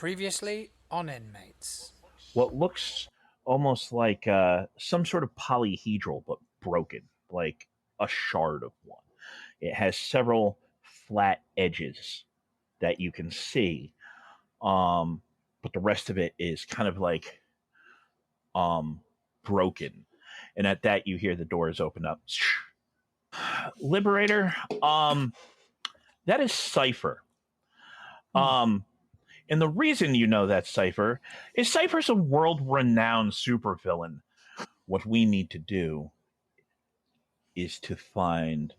Previously on Inmates. What looks almost like some sort of polyhedral, but broken, like a shard of one. It has several flat edges that you can see, but the rest of it is kind of like broken. And at that, you hear the doors open up. Liberator, that is Cypher. And the reason you know that's Cypher is Cypher's a world-renowned supervillain. What we need to do is to find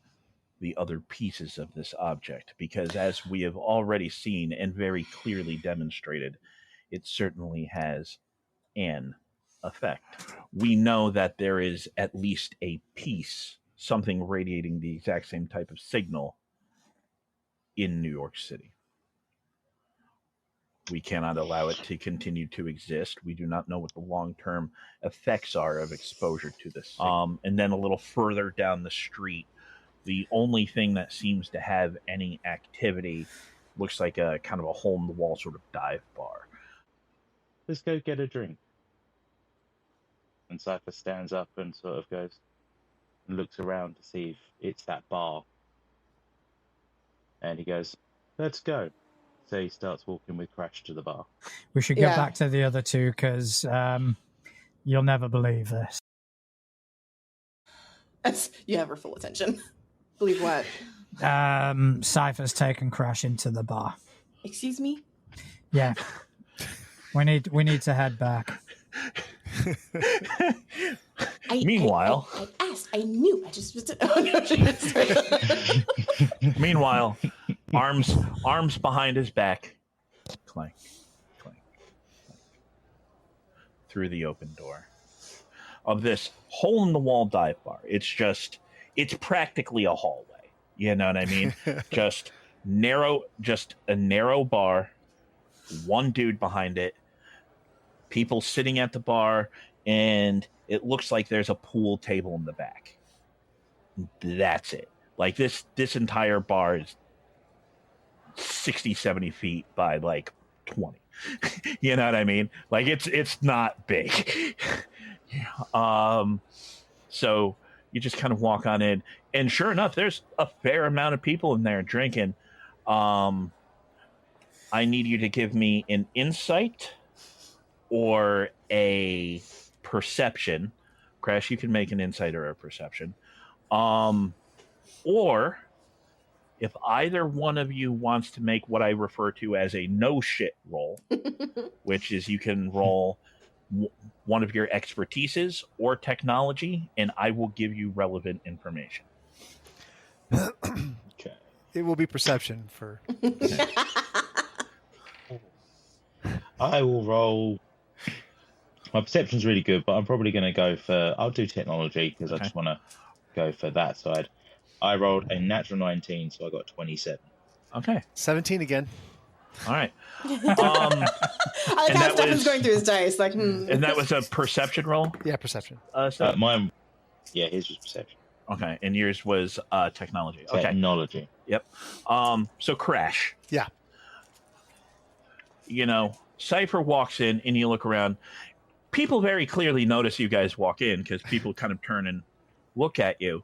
the other pieces of this object, because as we have already seen and very clearly demonstrated, it certainly has an effect. We know that there is at least a piece, something radiating the exact same type of signal in New York City. We cannot allow it to continue to exist. We do not know what the long-term effects are of exposure to this. And then a little further down the street, the only thing that seems to have any activity looks like a kind of a hole-in-the-wall sort of dive bar. Let's go get a drink. And Cypher stands up and sort of goes and looks around to see if it's that bar. And he goes, let's go. So he starts walking with Crash to the bar. We should get back to the other two, because you'll never believe this. You have her full attention. Believe what? Cypher's taken Crash into the bar. Excuse me? Yeah. We need to head back. Meanwhile, I asked. I knew. I just meanwhile, arms behind his back, clank, clank, clank, through the open door of this hole-in-the-wall dive bar. It's practically a hallway. You know what I mean? just a narrow bar, one dude behind it, people sitting at the bar, and it looks like there's a pool table in the back. That's it. Like this entire bar is 60, 70 feet by like 20. You know what I mean? Like it's not big. So you just kind of walk on in, and sure enough, there's a fair amount of people in there drinking. I need you to give me an insight or a perception. Crash, you can make an insight or a perception. Or if either one of you wants to make what I refer to as a no shit roll, which is you can roll one of your expertises or technology, and I will give you relevant information. Okay. It will be perception for. I will roll. My perception's really good, but I'm probably going to go for. I'll do technology because I just want to go for that side. I rolled a natural 19, so I got 27. Okay. 17 again. All right. I like how Stefan's going through his dice. Like, And that was a perception roll? Yeah, perception. So mine, his was perception. Okay, and yours was technology. Okay. Technology. Yep. So Crash. Yeah. You know, Cypher walks in, and you look around. People very clearly notice you guys walk in because people kind of turn and look at you.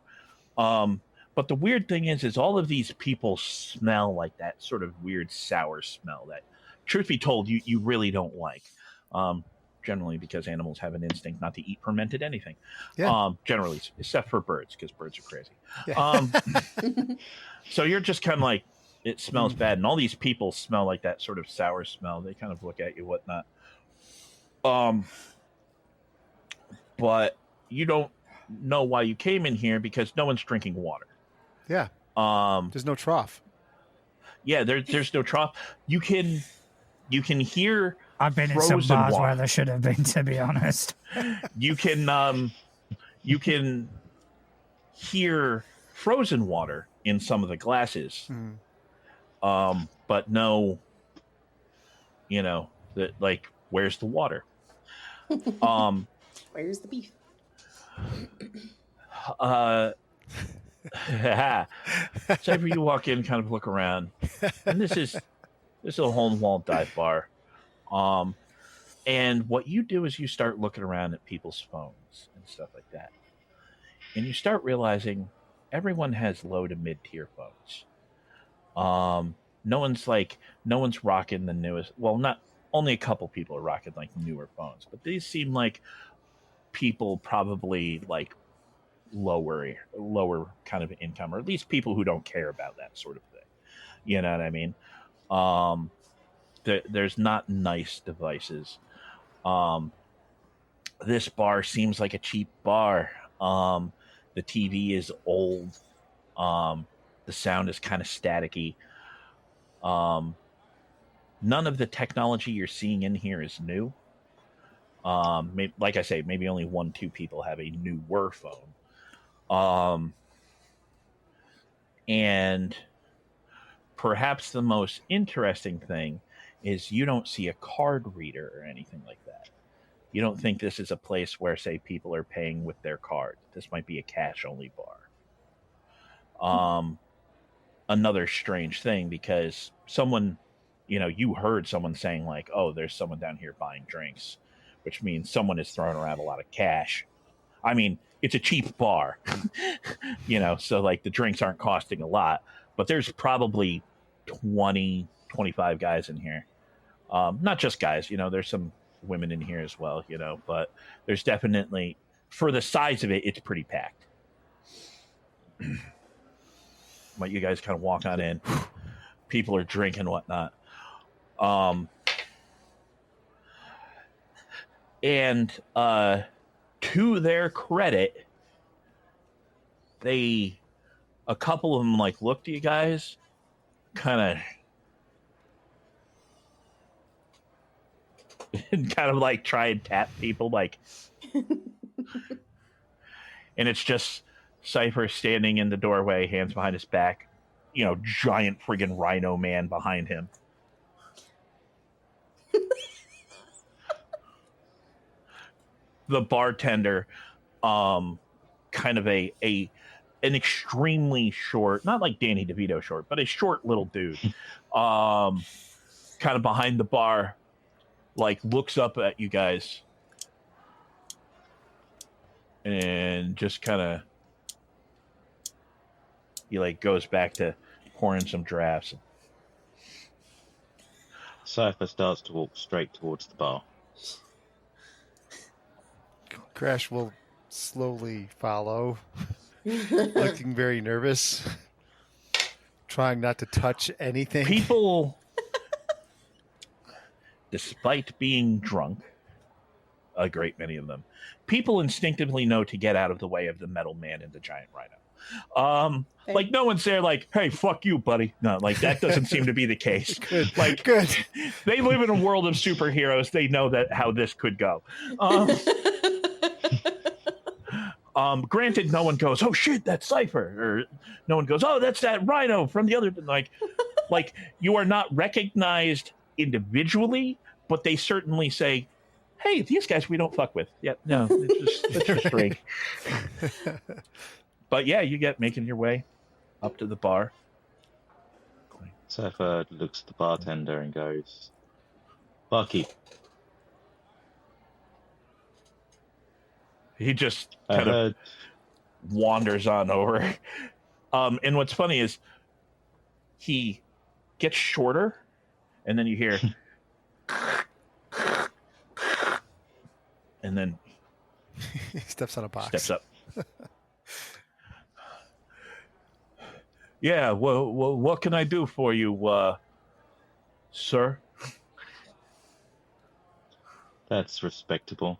But the weird thing is all of these people smell like that sort of weird sour smell that, truth be told, you really don't like. Generally because animals have an instinct not to eat fermented anything. Yeah. Generally, except for birds, because birds are crazy. Yeah. So you're just kind of like, it smells bad. And all these people smell like that sort of sour smell. They kind of look at you, whatnot. But you don't know why you came in here because no one's drinking water. Yeah. There's no trough. Yeah, there's no trough. You can hear. I've been in some bars water where there should have been, to be honest. You can hear frozen water in some of the glasses. But no, that like, where's the water? Where's the beef? So you walk in, kind of look around, and this is a hole-in-the-wall dive bar. And what you do is you start looking around at people's phones and stuff like that. And you start realizing everyone has low to mid tier phones. No one's rocking the newest. Well, not only a couple people are rocking like newer phones, but these seem like people probably like lower kind of income, or at least people who don't care about that sort of thing. You know what I mean? There's not nice devices. This bar seems like a cheap bar. The TV is old. The sound is kind of staticky. None of the technology you're seeing in here is new. Like I say, maybe only 1-2 people have a newer phone. And perhaps the most interesting thing is you don't see a card reader or anything like that. You don't think this is a place where, say, people are paying with their card. This might be a cash-only bar. Another strange thing, because someone, you heard someone saying like, oh, there's someone down here buying drinks, which means someone is throwing around a lot of cash. I mean, it's a cheap bar, so like the drinks aren't costing a lot, but there's probably 20, 25 guys in here. Not just guys, there's some women in here as well, but there's definitely, for the size of it, it's pretty packed. But you guys kind of walk on in. People are drinking and whatnot. And to their credit, a couple of them like looked at you guys, kind of, and kind of like try and tap people, like, and it's just Cypher standing in the doorway, hands behind his back, giant friggin' rhino man behind him. The bartender, kind of an extremely short, not like Danny DeVito short, but a short little dude, kind of behind the bar, like looks up at you guys and just kind of, he like goes back to pouring some drafts. Cypher starts to walk straight towards the bar. Crash will slowly follow, looking very nervous, trying not to touch anything. People, despite being drunk, a great many of them, people instinctively know to get out of the way of the metal man and the giant rhino. Like no one's there like, hey, fuck you, buddy. No, like that doesn't seem to be the case. Good. Like, Good. They live in a world of superheroes. They know that how this could go. Granted, no one goes, oh shit, that's Cypher, or no one goes, oh, that's that rhino from the other. Like you are not recognized individually, but they certainly say, hey, these guys we don't fuck with. Yeah, no, it's just strange. But yeah, you get making your way up to the bar. Cypher looks at the bartender and goes, barkeep. He just kind of wanders on over. And what's funny is he gets shorter, and then you hear, and then he steps on a box. Steps up. Yeah, well, what can I do for you, sir? That's respectable.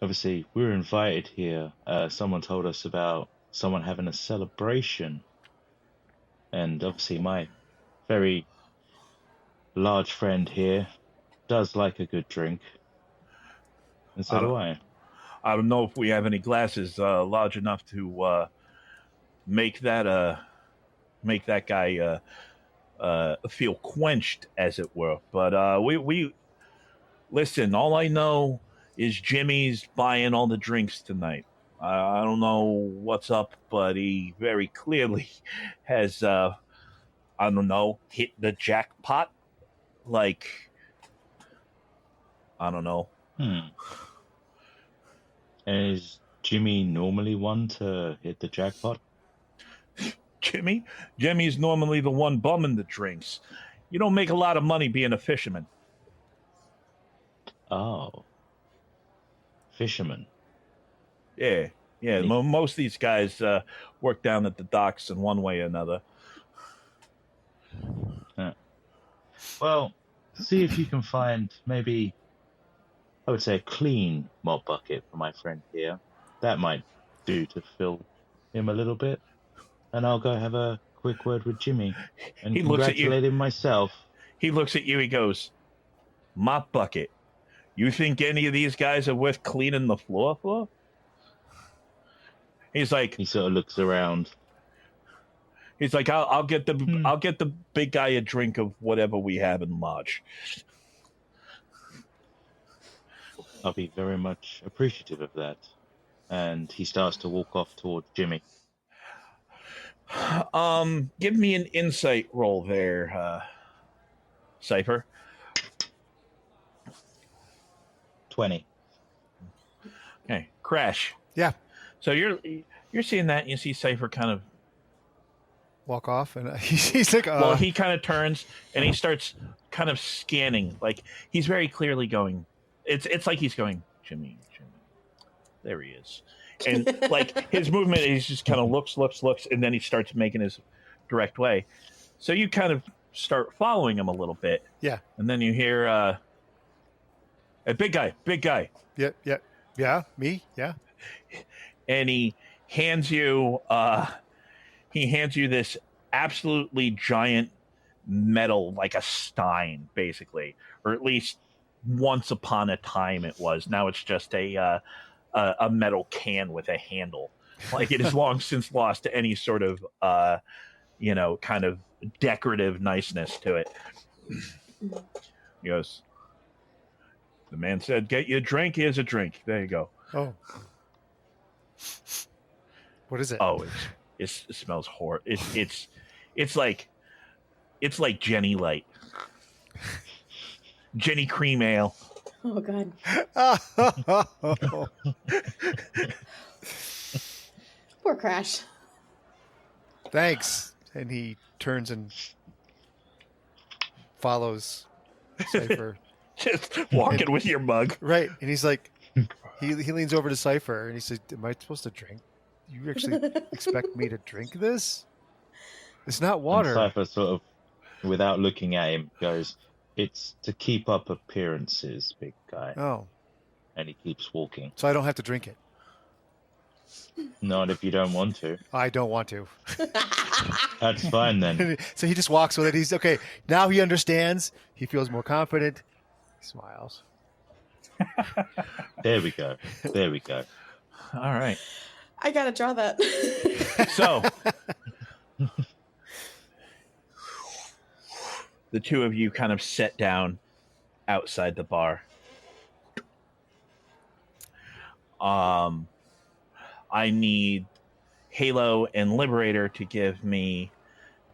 Obviously, we were invited here. Someone told us about someone having a celebration. And obviously, my very large friend here does like a good drink. And so do I. I don't know if we have any glasses large enough to make that guy feel quenched, as it were. But we listen. All I know is Jimmy's buying all the drinks tonight. I don't know what's up, but he very clearly has hit the jackpot. like, I don't know. And is Jimmy normally one to hit the jackpot? Jimmy's normally the one bumming the drinks. You don't make a lot of money being a fisherman. Oh. Fisherman. Yeah. Most of these guys work down at the docks in one way or another. Well, see if you can find maybe, I would say, a clean mop bucket for my friend here. That might do to fill him a little bit. And I'll go have a quick word with Jimmy and He looks at you. congratulate him myself. He looks at you. He goes, "Mop bucket. You think any of these guys are worth cleaning the floor for?" He's like, He sort of looks around. I'll get the big guy a drink of whatever we have in lodge. I'll be very much appreciative of that. And he starts to walk off towards Jimmy. Give me an insight roll there, Cypher. 20. Okay, Crash. Yeah. So you're seeing that, and you see Cypher kind of Walk off, and he's like, well, he kind of turns and he starts kind of scanning, like he's very clearly going. It's like he's going, Jimmy. There he is, and like his movement, he's just kind of looks, and then he starts making his direct way. So you kind of start following him a little bit. Yeah. And then you hear a big guy. Yeah, me, yeah. And he hands you this absolutely giant metal, like a stein, basically, or at least once upon a time it was. Now it's just a metal can with a handle. Like it has long since lost any sort of kind of decorative niceness to it. He goes, "The man said, get you a drink. Here's a drink. There you go." Oh. What is it? Oh, it smells horrible. It's like Jenny Light, Jenny Cream Ale. Oh God. Poor Crash. Thanks. And he turns and follows Cypher. Just walking with your mug. Right. And he's like, he leans over to Cypher and he says, "Am I supposed to drink? You actually expect me to drink this? It's not water." And Cypher sort of, without looking at him, goes, "It's to keep up appearances, big guy." Oh. And he keeps walking. So I don't have to drink it. Not if you don't want to. I don't want to. That's fine then. So he just walks with it. He's okay. Now he understands. He feels more confident. He smiles. There we go. All right. I gotta draw that. So the two of you kind of sit down outside the bar. I need Halo and Liberator to give me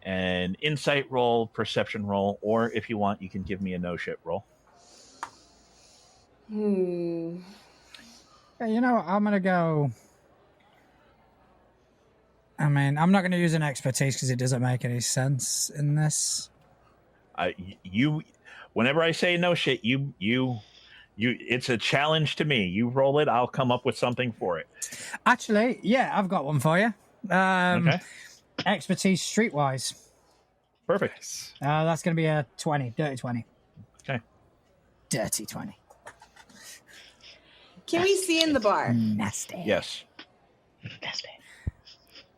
an insight roll, perception roll, or if you want, you can give me a no shit roll. Yeah, you know, I'm going to go... I mean, I'm not going to use an expertise because it doesn't make any sense in this. Whenever I say no shit, you, it's a challenge to me. You roll it, I'll come up with something for it. Actually, yeah, I've got one for you. Okay. Expertise streetwise. Perfect. That's going to be a 20, dirty 20. Okay. Dirty 20. Can we see in the bar? Nasty. Yes. Nasty.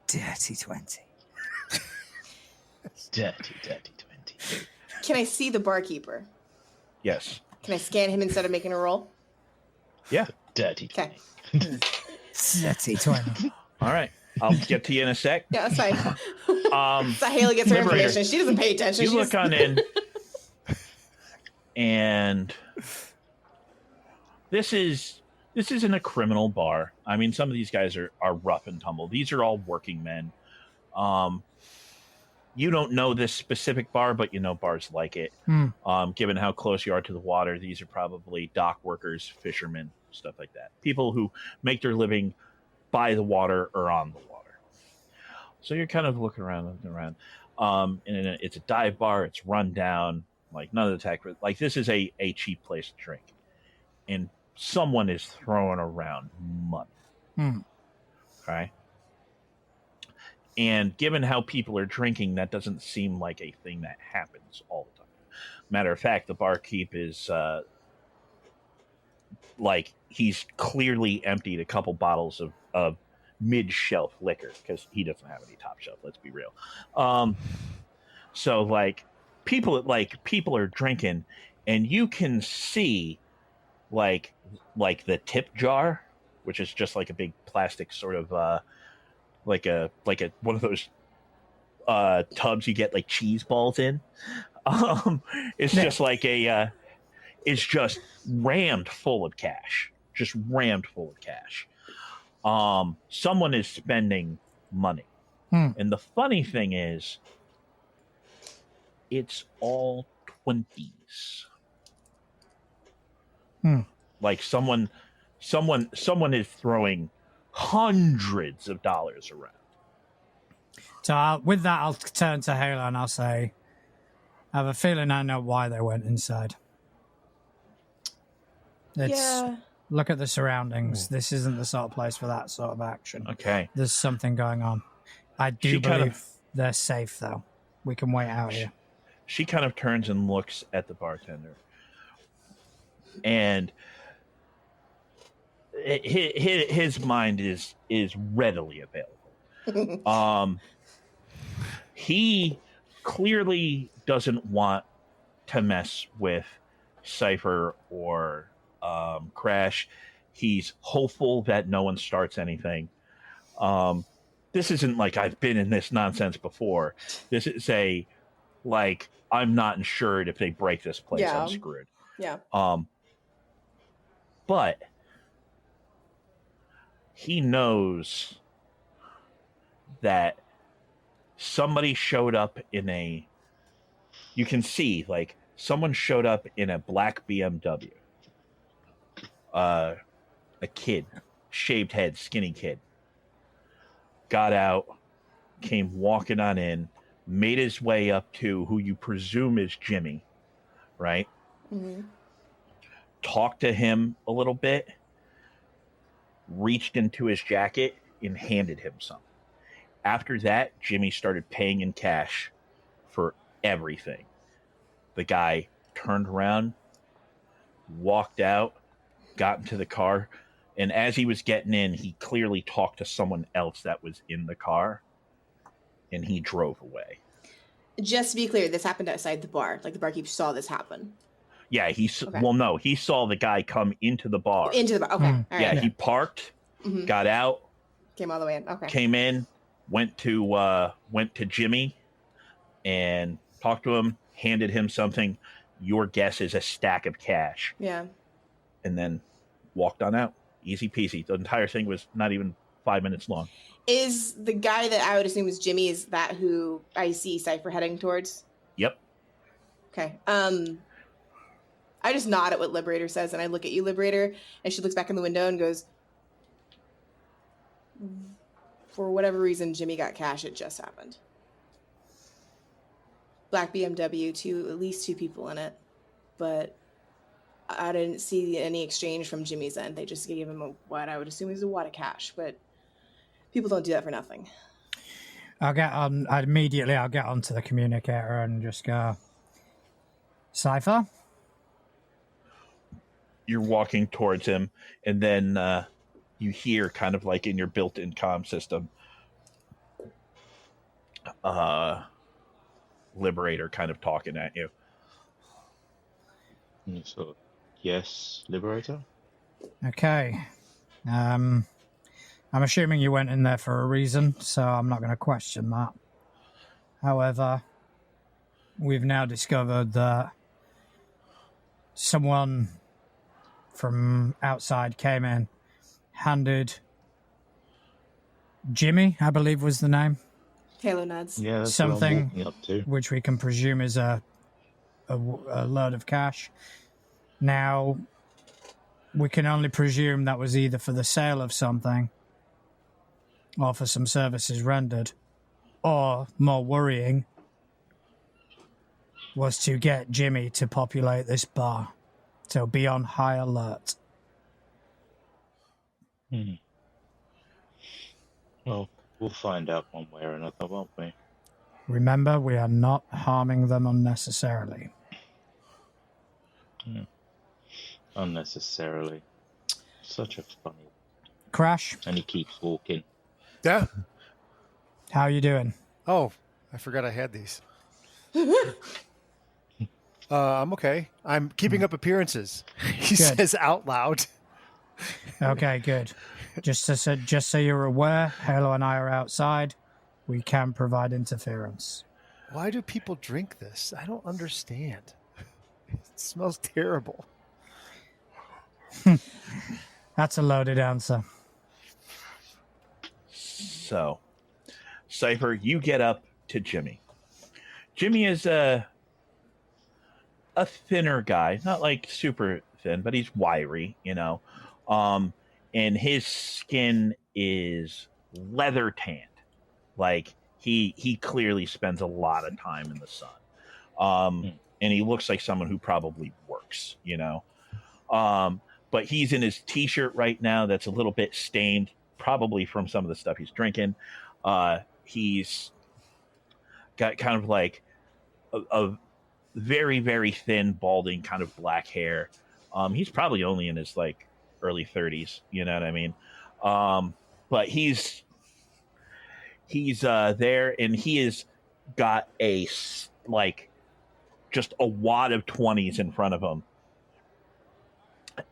Dirty 20. Dirty 20. Can I see the barkeeper? Yes. Can I scan him instead of making a roll? Yeah. Dirty 20. Okay. Dirty 20. All right. I'll get to you in a sec. Yeah, that's fine. So Haley gets her Liberator, information. She doesn't pay attention. You She look just... on in, and this isn't a criminal bar. I mean, some of these guys are rough and tumble. These are all working men. you don't know this specific bar, but you know bars like it. Given how close you are to the water, these are probably dock workers, fishermen, stuff like that. People who make their living by the water or on the water. So you're kind of looking around. And it's a dive bar. It's run down. Like none of the tech. Like this is a cheap place to drink. And someone is throwing around money. Okay. And given how people are drinking, that doesn't seem like a thing that happens all the time. Matter of fact, the barkeep is like he's clearly emptied a couple bottles of mid-shelf liquor because he doesn't have any top shelf. Let's be real. So like people are drinking, and you can see like the tip jar, which is just like a big plastic sort of like a one of those tubs you get like cheese balls in. It's just like it's just rammed full of cash. Just rammed full of cash. Someone is spending money. And the funny thing is it's all 20s. Like someone is throwing hundreds of dollars around. So with that, I'll turn to Halo and I'll say, I have a feeling I know why they went inside. Look at the surroundings. This isn't the sort of place for that sort of action. Okay. There's something going on. I do believe they're safe, though. We can wait out here. She kind of turns and looks at the bartender. And his mind is readily available. He clearly doesn't want to mess with Cypher or Crash. He's hopeful that no one starts anything. This isn't like I've been in this nonsense before. This is I'm not insured if they break this place. I'm screwed. Yeah. But he knows that somebody showed up you can see like someone showed up in a black BMW. A kid, shaved head, skinny kid, got out, came walking on in, made his way up to who you presume is Jimmy, right? Mm-hmm. Talked to him a little bit, reached into his jacket and handed him something. After that, Jimmy started paying in cash for everything. The guy turned around, walked out, got into the car, and as he was getting in, he clearly talked to someone else that was in the car, and he drove away. Just to be clear, this happened outside the bar. Like the barkeep saw this happen. Yeah, he saw the guy come into the bar. Into the bar. Okay. All right. Yeah, he parked, got out, came all the way in. Okay. Came in, went to Jimmy, and talked to him, handed him something. Your guess is a stack of cash. Yeah. And then walked on out. Easy peasy. The entire thing was not even 5 minutes long. Is the guy that I would assume is Jimmy, is that who I see Cypher heading towards? Yep. Okay. I just nod at what Liberator says, and I look at you, Liberator, and she looks back in the window and goes, for whatever reason, Jimmy got cash. It just happened. Black BMW, at least two people in it. But I didn't see any exchange from Jimmy's end. They just gave him what I would assume is a wad of cash. But people don't do that for nothing. I'll get onto the communicator and just go, Cypher? You're walking towards him, and then you hear, kind of like in your built-in comm system, Liberator kind of talking at you. So, yes, Liberator? Okay. I'm assuming you went in there for a reason, so I'm not going to question that. However, we've now discovered that someone from outside came in, handed Jimmy, I believe was the name, Halo nods. Yeah, that's Something what I'm walking up to. which we can presume is a load of cash. Now, we can only presume that was either for the sale of something or for some services rendered, or, more worrying, was to get Jimmy to populate this bar. So be on high alert. Well, we'll find out one way or another, won't we? Remember, we are not harming them unnecessarily. Unnecessarily. Such a funny. Crash, And he keeps walking. Yeah. how you doing? Oh, I forgot I had these. I'm okay. I'm keeping up appearances. He Good. says out loud. Okay, good. Just so you're aware, Halo and I are outside. We can provide interference. Why do people drink this? I don't understand. It smells terrible. That's a loaded answer. So, Cypher, you get up to Jimmy. Jimmy is a thinner guy, not like super thin, but he's wiry, you know. And his skin is leather tanned. Like he clearly spends a lot of time in the sun. And he looks like someone who probably works, you know. But he's in his t-shirt right now that's a little bit stained, probably from some of the stuff he's drinking. He's got kind of like a very, very thin, balding, kind of black hair. He's probably only in his like early 30s, you know what I mean? But he's there, and he has got just a wad of 20s in front of him.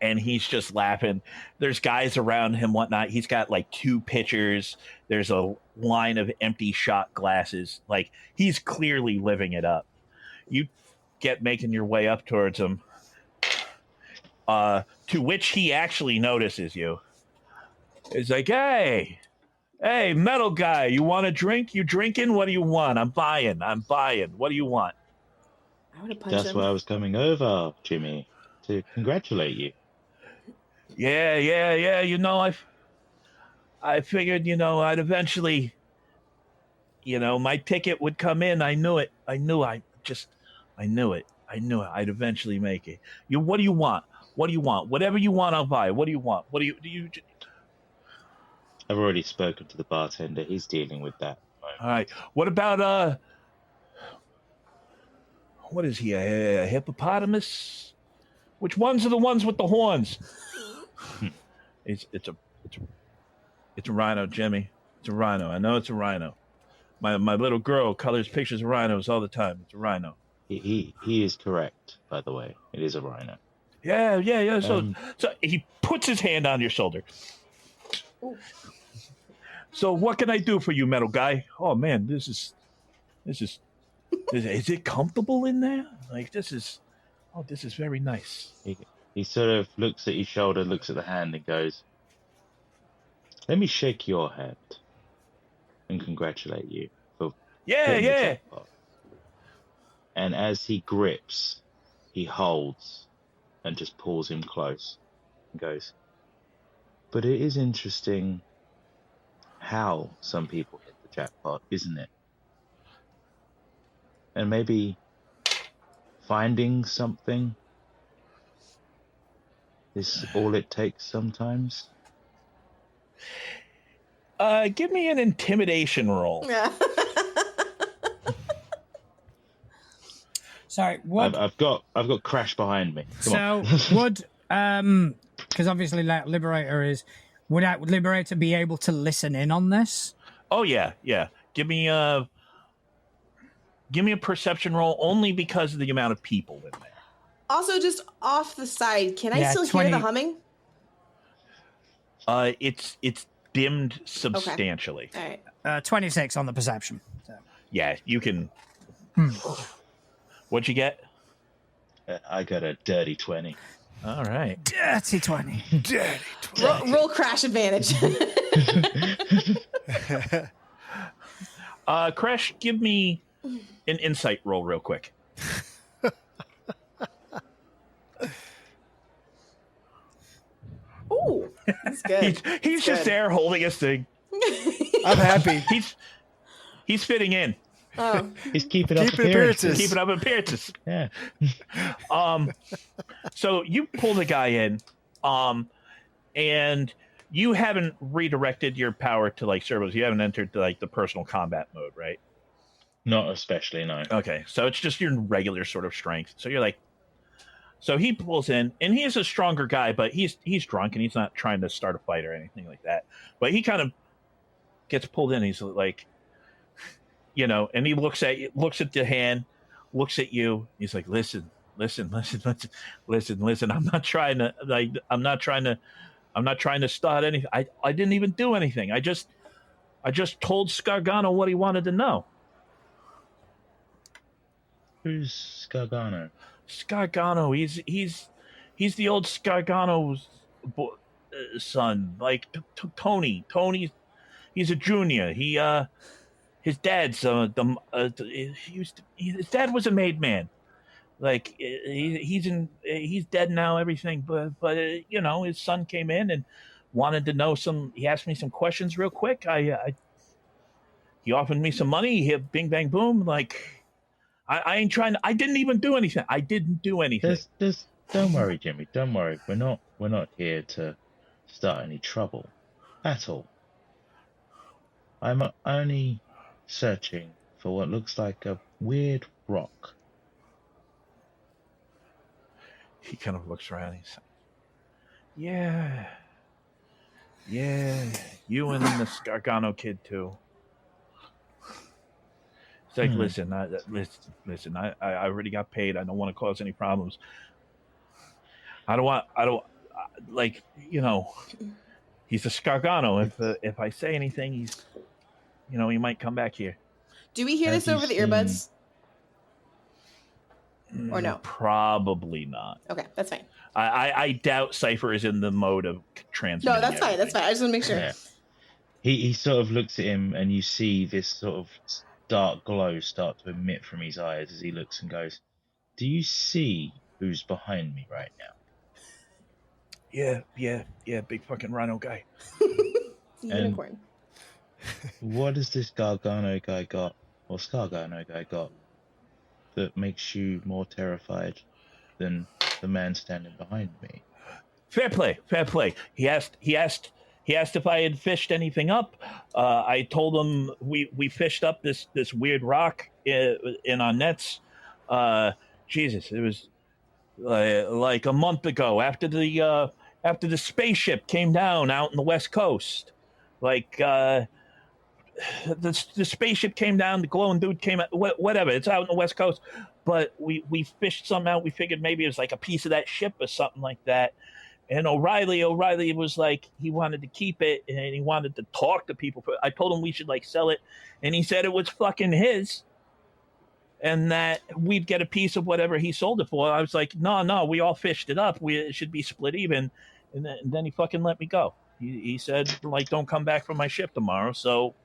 And he's just laughing. There's guys around him, whatnot. He's got like 2 pitchers. There's a line of empty shot glasses. Like, he's clearly living it up. You get making your way up towards him, to which he actually notices you. He's like, hey, metal guy, you want a drink? You drinking? What do you want? I'm buying. What do you want? I would have punched That's him. why I was coming over, Jimmy, to congratulate you. Yeah. You know, I figured, you know, I'd eventually, you know, my ticket would come in. I knew it. I'd eventually make it. What do you want? Whatever you want, I'll buy. What do you want? Do you? I've already spoken to the bartender. He's dealing with that. All right. What about what is he? A hippopotamus? Which ones are the ones with the horns? It's a rhino, Jimmy. It's a rhino. I know it's a rhino. My little girl colors pictures of rhinos all the time. It's a rhino. He is correct, by the way. It is a rhino. Yeah. So he puts his hand on your shoulder. Ooh. So what can I do for you, metal guy? Oh man, is it comfortable in there? Like this is very nice. He sort of looks at your shoulder, looks at the hand, and goes, "Let me shake your hand and congratulate you for hitting the jackpot." And as he grips, he holds and just pulls him close and goes, "But it is interesting how some people hit the jackpot, isn't it? And maybe finding something is all it takes sometimes." Give me an intimidation roll. Sorry, what? I've got Crash behind me. Come on. Would because obviously like Liberator would Liberator be able to listen in on this? Oh yeah. Give me a perception roll, only because of the amount of people in there. Also, just off the side, can I Yeah, still 20 hear the humming? It's dimmed substantially. All right. 26 on the perception. So. Yeah, you can. What'd you get? I got a dirty 20. All right. Dirty 20. Dirty 20. Roll crash advantage. Crash, give me an insight roll real quick. Ooh, that's good. He's just good. there holding his thing. I'm happy. He's fitting in. Oh, He's keeping up Keeping appearances. appearances. Keeping up appearances. Yeah. So you pull the guy in, and you haven't redirected your power to like servos. You haven't entered like the personal combat mode, right? Not especially, no. Okay, so it's just your regular sort of strength. So you're like, so he pulls in, and he is a stronger guy, but he's drunk and he's not trying to start a fight or anything like that. But he kind of gets pulled in. He's like, and he looks at the hand, looks at you. He's like, listen. I'm not trying to start anything. I didn't even do anything. I just told Scargano what he wanted to know. Who's Scargano? Scargano, he's the old Scargano's son, like Tony. Tony, he's a junior. His dad's his dad was a made man. Like he's dead now, everything. But his son came in and wanted to know some. He asked me some questions real quick. He offered me some money. He hit bing bang boom. Like I ain't trying to. I didn't even do anything. I didn't do anything. Don't worry, Jimmy. Don't worry. We're not here to start any trouble at all. I'm only searching for what looks like a weird rock. He kind of looks around. He's like, yeah, you and the Scargano kid too. It's like, listen, I already got paid. I don't want to cause any problems. I don't like, he's a Scargano. If I say anything, he might come back here. do we hear this over the earbuds? Or no? Probably not. Okay, that's fine. I doubt Cypher is in the mode of transmitting. No, that's fine. That's fine. I just want to make sure. Yeah. He sort of looks at him, and you see this sort of dark glow start to emit from his eyes as he looks and goes, "Do you see who's behind me right now?" Yeah, big fucking rhino guy. Unicorn. What has this Scargano guy got that makes you more terrified than the man standing behind me? Fair play. He asked if I had fished anything up. I told him we fished up this weird rock in our nets. Jesus, it was like a month ago after the spaceship came down out in the West Coast. Like the spaceship came down, the glowing dude came out, whatever. It's out in the West Coast, but we fished something out. We figured maybe it was like a piece of that ship or something like that. And O'Reilly was like, he wanted to keep it and he wanted to talk to people. I told him we should like sell it, and he said it was fucking his, and that we'd get a piece of whatever he sold it for. I was like, no, we all fished it up. It should be split even. And then he fucking let me go. He said, like, don't come back from my ship tomorrow. So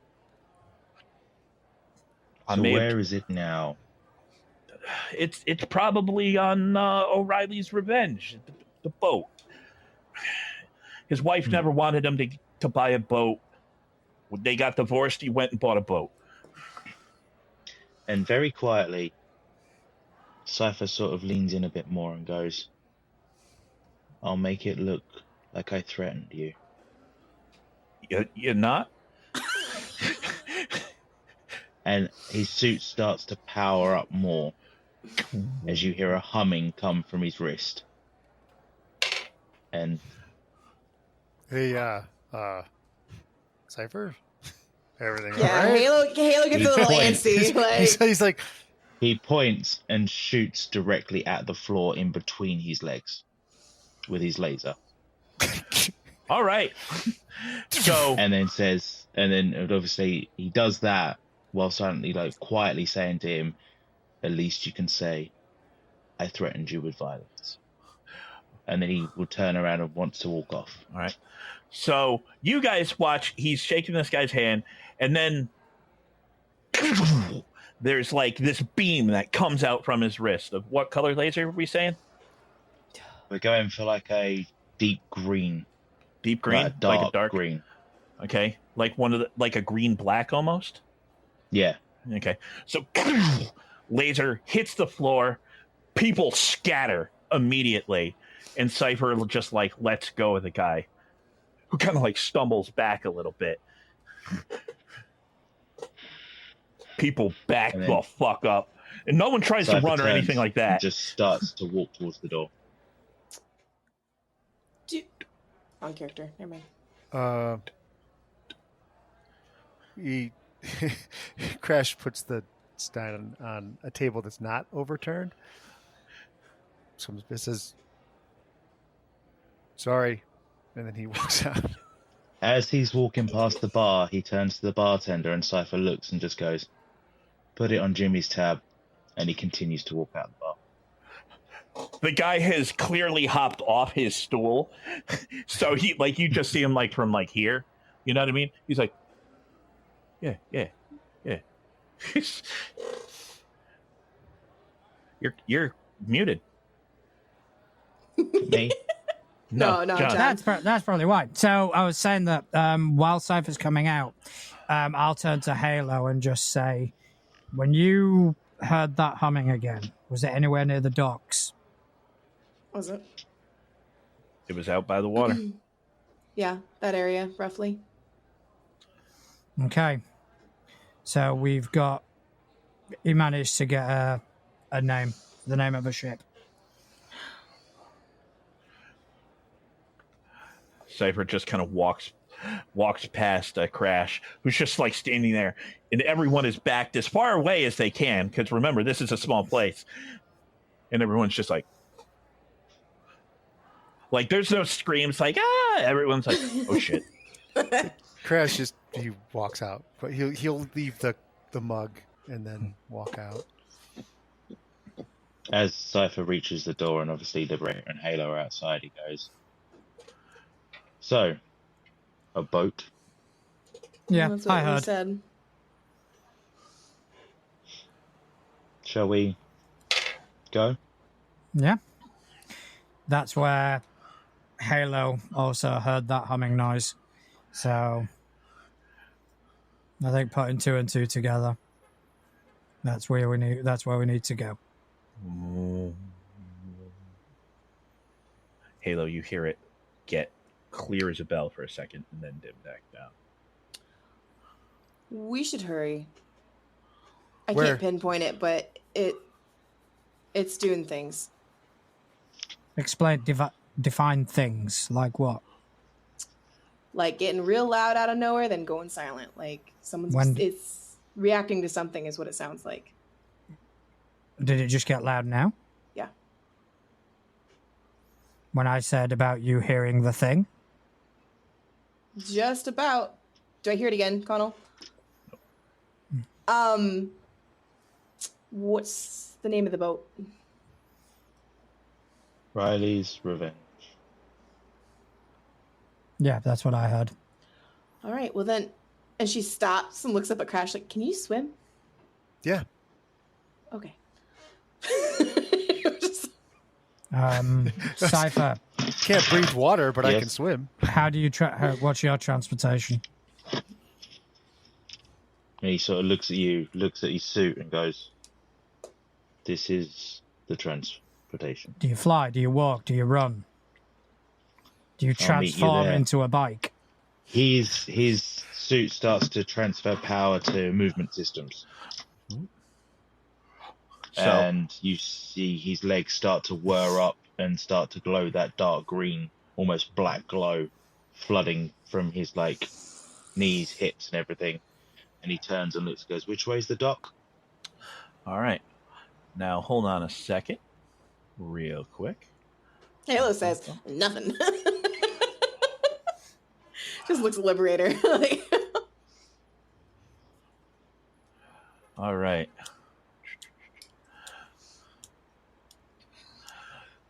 where is it now? It's probably on O'Reilly's Revenge, the boat. His wife never wanted him to buy a boat. When they got divorced, he went and bought a boat. And very quietly, Cypher sort of leans in a bit more and goes, "I'll make it look like I threatened you." You're not? And his suit starts to power up more as you hear a humming come from his wrist. And Hey, Cypher? Everything Yeah, all right? Halo gets a little antsy. Like, He's like, he points and shoots directly at the floor in between his legs with his laser. All right. So And then obviously he does that while silently, like quietly saying to him, "At least you can say, I threatened you with violence." And then he will turn around and wants to walk off. all right. So you guys watch. He's shaking this guy's hand, and then there's like this beam that comes out from his wrist. Of what color laser are we saying? We're going for like a deep green, Deep green, like like a dark green. Okay, like like a green black almost. Yeah. Okay, so laser hits the floor. People scatter immediately, and Cypher just like lets go of the guy, who kind of like stumbles back a little bit. People back And the then fuck up, and no one tries to Cypher run or anything turns like and that. just starts to walk towards the door. On character. Never mind. He Crash puts the stein on a table that's not overturned. So it says, "Sorry," and then he walks out. As he's walking past the bar, he turns to the bartender, and Cypher looks and just goes, "Put it on Jimmy's tab," and he continues to walk out the bar. The guy has clearly hopped off his stool, so he like you just see him like from like here. You know what I mean? He's like, yeah. You're muted. Me? No, John. That's probably why. So I was saying that while Cypher's coming out, I'll turn to Halo and just say, when you heard that humming again, was it anywhere near the docks? Was it? It was out by the water. Yeah, that area, roughly. Okay. So he managed to get a name, the name of a ship. Cypher just kind of walks past Crash, who's just like standing there, and everyone is backed as far away as they can, because remember, this is a small place, and everyone's just like there's no screams like ah. Everyone's like, oh shit. Crash he walks out, but he'll leave the mug and then walk out. As Cypher reaches the door, and obviously Liberator and Halo are outside, he goes, "So, a boat?" Yeah, That's what I he heard. said. Shall we go? Yeah. That's where Halo also heard that humming noise. So I think putting two and two together, that's where we need to go. Halo, you hear it get clear as a bell for a second and then dim back down. We should hurry. I Where? can't pinpoint it, but it's doing things. Explain, define things like what? Like getting real loud out of nowhere, then going silent. Like it's reacting to something is what it sounds like. Did it just get loud now? Yeah. When I said about you hearing the thing? Just about. Do I hear it again, Connell? What's the name of the boat? Riley's Revenge. Yeah, that's what I heard. All right, well then, and she stops and looks up at Crash like, "Can you swim?" Yeah. Okay. Cypher, Can't breathe water, but I Yes. can swim. how do you what's your transportation? And he sort of looks at you, looks at his suit, and goes, "This is the transportation." Do you fly? Do you walk? Do you run? Do you I'll meet you transform there. into a bike? His suit starts to transfer power to movement systems. So And you see his legs start to whir up and start to glow that dark green, almost black glow, flooding from his like knees, hips, and everything. And he turns and looks and goes, "Which way's the dock?" all right. Now hold on a second. Real quick. Halo says nothing. Just looks at Liberator. Like, All right.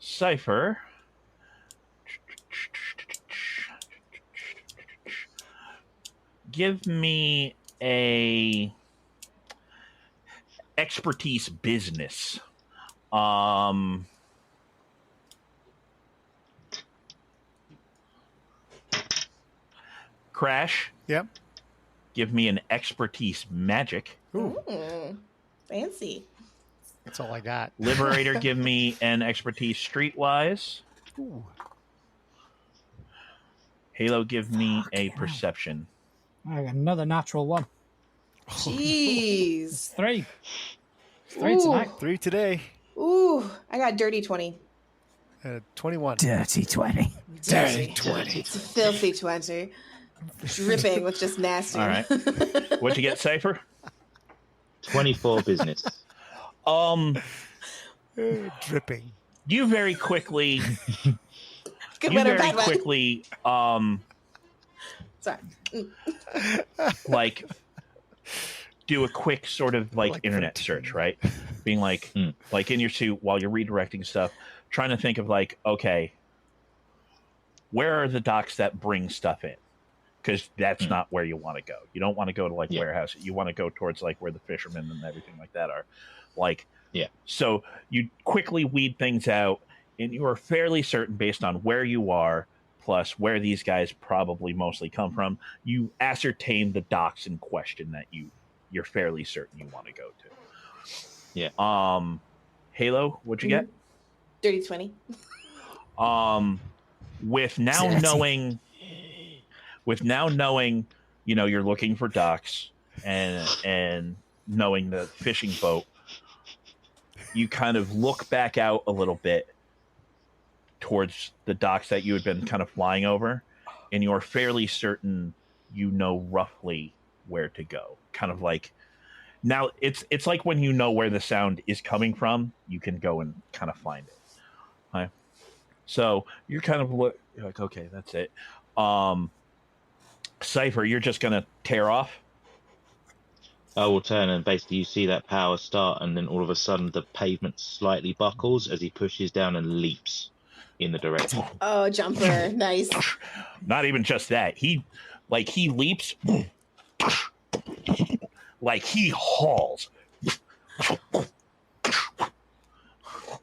Cypher. Give me a expertise business. Crash, Yep. give me an expertise magic. Ooh, Fancy. that's all I got. Liberator, give me an expertise streetwise. Ooh. Halo, give me a Fucking hell. perception. I got another natural one. Jeez. It's 3. It's 3 Ooh. tonight. 3 today. Ooh, I got dirty 20. 21. Dirty 20. Dirty 20. It's a filthy 20. Dripping with just nasty. All right. What'd you get, Cypher? 24 business. Dripping. You very quickly Good you one or very bad one? quickly Sorry. like do a quick sort of like internet 15. search, right? Being like like in your suit while you're redirecting stuff, trying to think of like, okay, where are the docks that bring stuff in? Because that's not where you want to go. You don't want to go to like warehouse. You want to go towards like where the fishermen and everything like that are. Like, so you quickly weed things out, and you are fairly certain based on where you are, plus where these guys probably mostly come from. You ascertain the docks in question that you're fairly certain you want to go to. Yeah. Halo, what'd you get? Dirty 20. With now knowing, you know, you're looking for docks and knowing the fishing boat, you kind of look back out a little bit towards the docks that you had been kind of flying over, and you're fairly certain you know roughly where to go. Kind of like now it's like when you know where the sound is coming from, you can go and kind of find it. Okay. So you're kind of you're like, okay, that's it. Cypher, you're just gonna tear off. I will turn, and basically you see that power start, and then all of a sudden the pavement slightly buckles as he pushes down and leaps in the direction. Oh, jumper. Nice. Not even just that. He leaps like he hauls.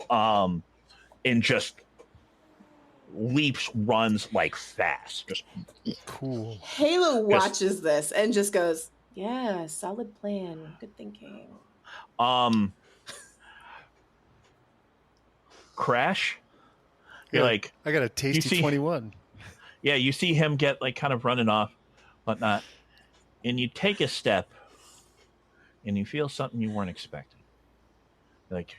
And just leaps, runs like fast. Just Cool. Halo watches this and just goes, yeah, solid plan. Good thinking. Crash. You're Yeah, like, I got a tasty see- 21. yeah, you see him get like kind of running off, whatnot, and you take a step, and you feel something you weren't expecting, like,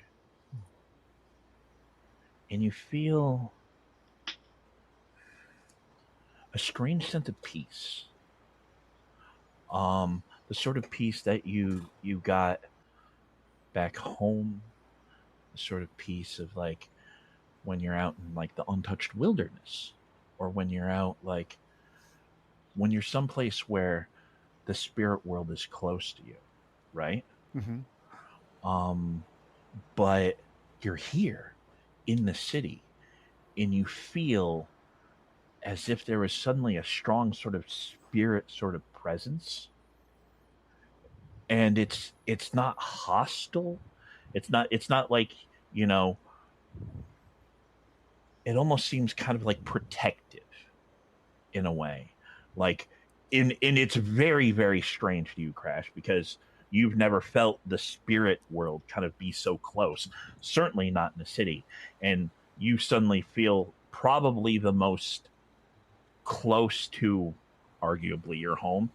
and you feel a strange sense of peace. The sort of peace that you got back home, the sort of peace of like when you're out in like the untouched wilderness, or when you're out like when you're someplace where the spirit world is close to you, right? Mm-hmm. But you're here in the city, and you feel as if there was suddenly a strong sort of spirit sort of presence, and it's not hostile. It's not like, you know, it almost seems kind of like protective in a way. Like and it's very, very strange to you, Crash, because you've never felt the spirit world kind of be so close, certainly not in the city. And you suddenly feel probably the most close to arguably your home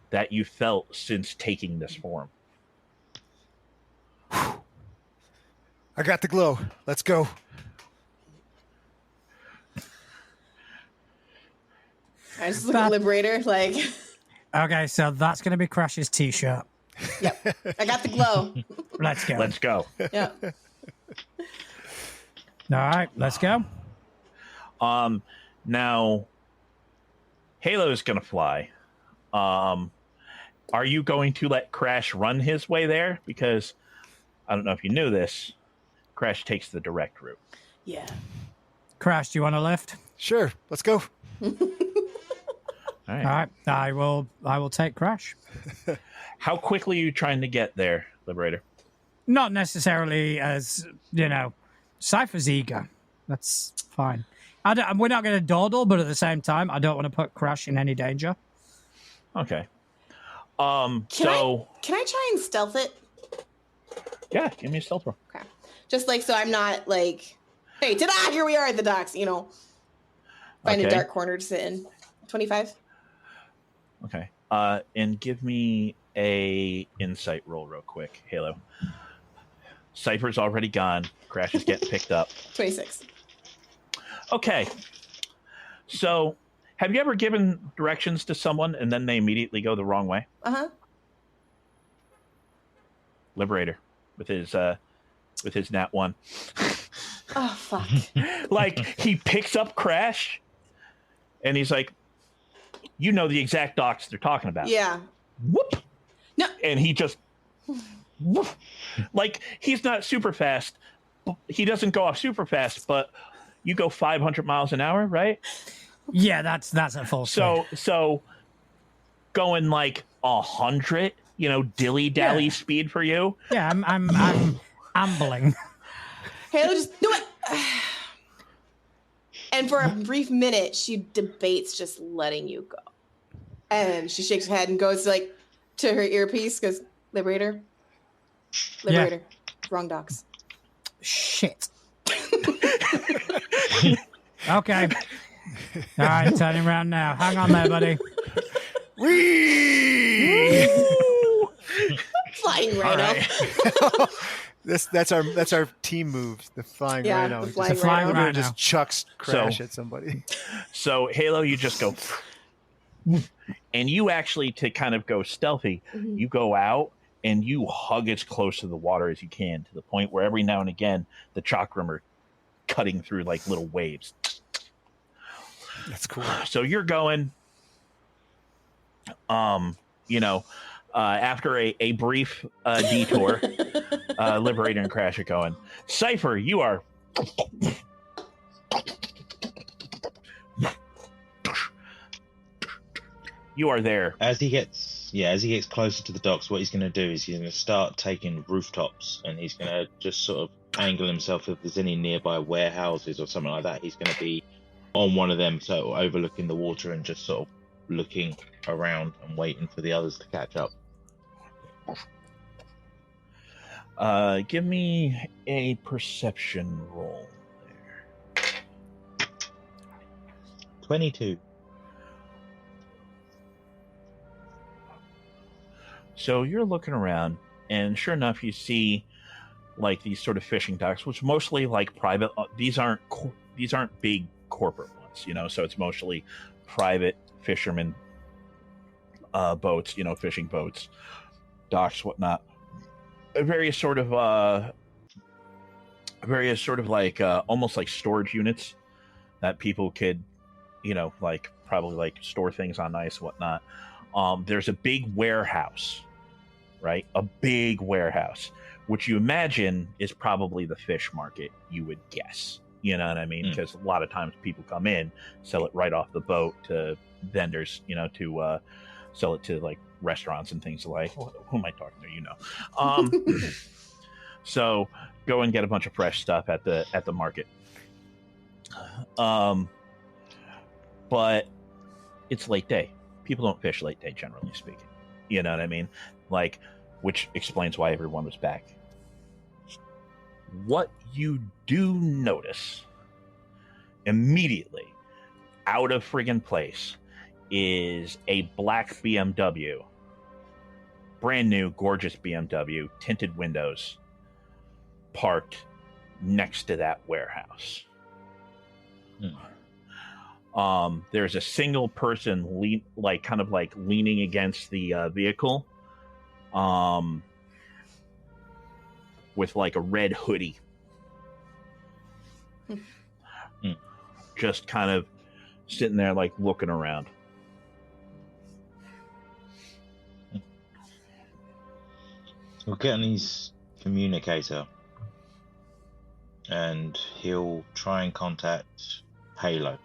that you felt since taking this form. I got the glow. Let's go. I just look at Liberator like, Okay, so that's going to be Crash's t-shirt. yep, I got the glow. Let's go. Let's go. Yeah. All right, let's go. Now Halo's gonna fly. Are you going to let Crash run his way there? Because I don't know if you knew this, Crash takes the direct route. Yeah. Crash, do you want to lift? Sure. Let's go. All All right. right, I will take Crash. How quickly are you trying to get there, Liberator? Not necessarily as, Cypher's eager. That's fine. We're not going to dawdle, but at the same time, I don't want to put Crash in any danger. Okay. Can I try and stealth it? Yeah, give me a stealth roll. Okay. Just like so I'm not like, hey, ta-da, here we are at the docks, Find a dark corner to sit in. 25. Okay. And give me a insight roll real quick, Halo. Cypher's already gone. Crash is getting picked up. 26. Okay. So, have you ever given directions to someone and then they immediately go the wrong way? Uh-huh. Liberator with his nat 1. Oh, fuck. Like, he picks up Crash and he's like, you know the exact docks they're talking about. Yeah. Whoop. No. And he just whoop. Like, he's not super fast. He doesn't go off super fast, but you go 500 miles an hour, right? Yeah, that's a full speed. So going like 100, dilly-dally speed for you. Yeah, I'm ambling. Halo just do it. And for a brief minute, she debates just letting you go. And she shakes her head and goes like to her earpiece, goes, Liberator. Wrong docks. Shit. Okay. All right, turning around now. Hang on there, buddy. Whee! Flying rhino. Right. That's our team move. The flying rhino. The flying flying rhino. rhino. Just chucks Crash at somebody. So Halo, you just go, and you actually, to kind of go stealthy, you go out and you hug as close to the water as you can, to the point where every now and again the chakram are cutting through like little waves. That's cool. So you're going, after a brief detour, Liberator and Crash are going. Cypher, you are. You are there. As he gets closer to the docks, what he's going to do is he's going to start taking rooftops, and he's going to just sort of angle himself. If there's any nearby warehouses or something like that, he's going to be on one of them, so overlooking the water and just sort of looking around and waiting for the others to catch up. Give me a perception roll there. 22. So you're looking around, and sure enough, you see like these sort of fishing docks, which mostly like private. These aren't big corporate ones, So it's mostly private fishermen boats, fishing boats, docks, whatnot. Various sort of like almost like storage units that people could, like probably like store things on ice, whatnot. There's a big warehouse, right? A big warehouse, which you imagine is probably the fish market, you would guess. You know what I mean? Because a lot of times people come in, sell it right off the boat to vendors, to sell it to like restaurants and things like. Who am I talking to? So go and get a bunch of fresh stuff at the market. But it's late day. People don't fish late day, generally speaking. You know what I mean? Like, which explains why everyone was back. What you do notice immediately out of friggin' place is a black BMW. Brand new, gorgeous BMW, tinted windows, parked next to that warehouse. There's a single person leaning against the vehicle, with like a red hoodie, just kind of sitting there like looking around. We'll get on his communicator, and he'll try and contact Halo.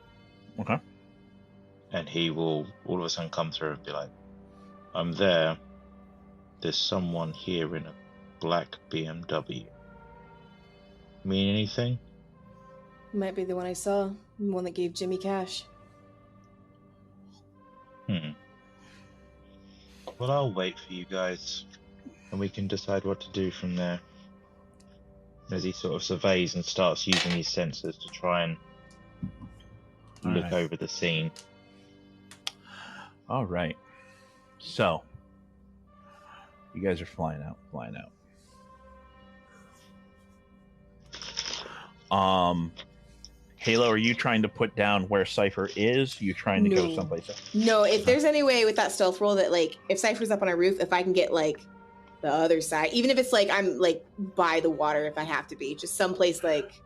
Okay. and he will all of a sudden come through and be like, "I'm there. There's someone here in a black BMW. Mean anything?" Might be the one I saw, the one that gave Jimmy cash. Well, I'll wait for you guys, and we can decide what to do from there. As he sort of surveys and starts using his sensors to try and look over the scene. All right. So, you guys are flying out. Halo, are you trying to put down where Cypher is? You trying to go someplace else? No, if there's any way with that stealth roll that, like, if Cypher's up on our roof, if I can get, like, the other side, even if it's, like, I'm, like, by the water if I have to be, just someplace, like...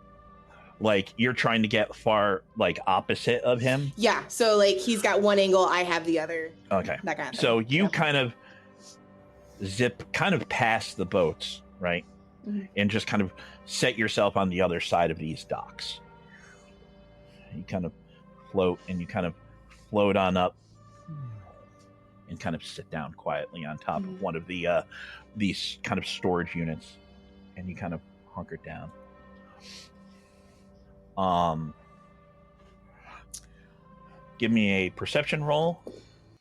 Like, you're trying to get far, like, opposite of him? Yeah, so, like, he's got one angle, I have the other. Okay. That kind of thing. So you kind of zip kind of past the boats, right? Mm-hmm. And just kind of set yourself on the other side of these docks. You kind of float, and you kind of float on up and kind of sit down quietly on top of one of the these kind of storage units, and you kind of hunker down. Give me a perception roll,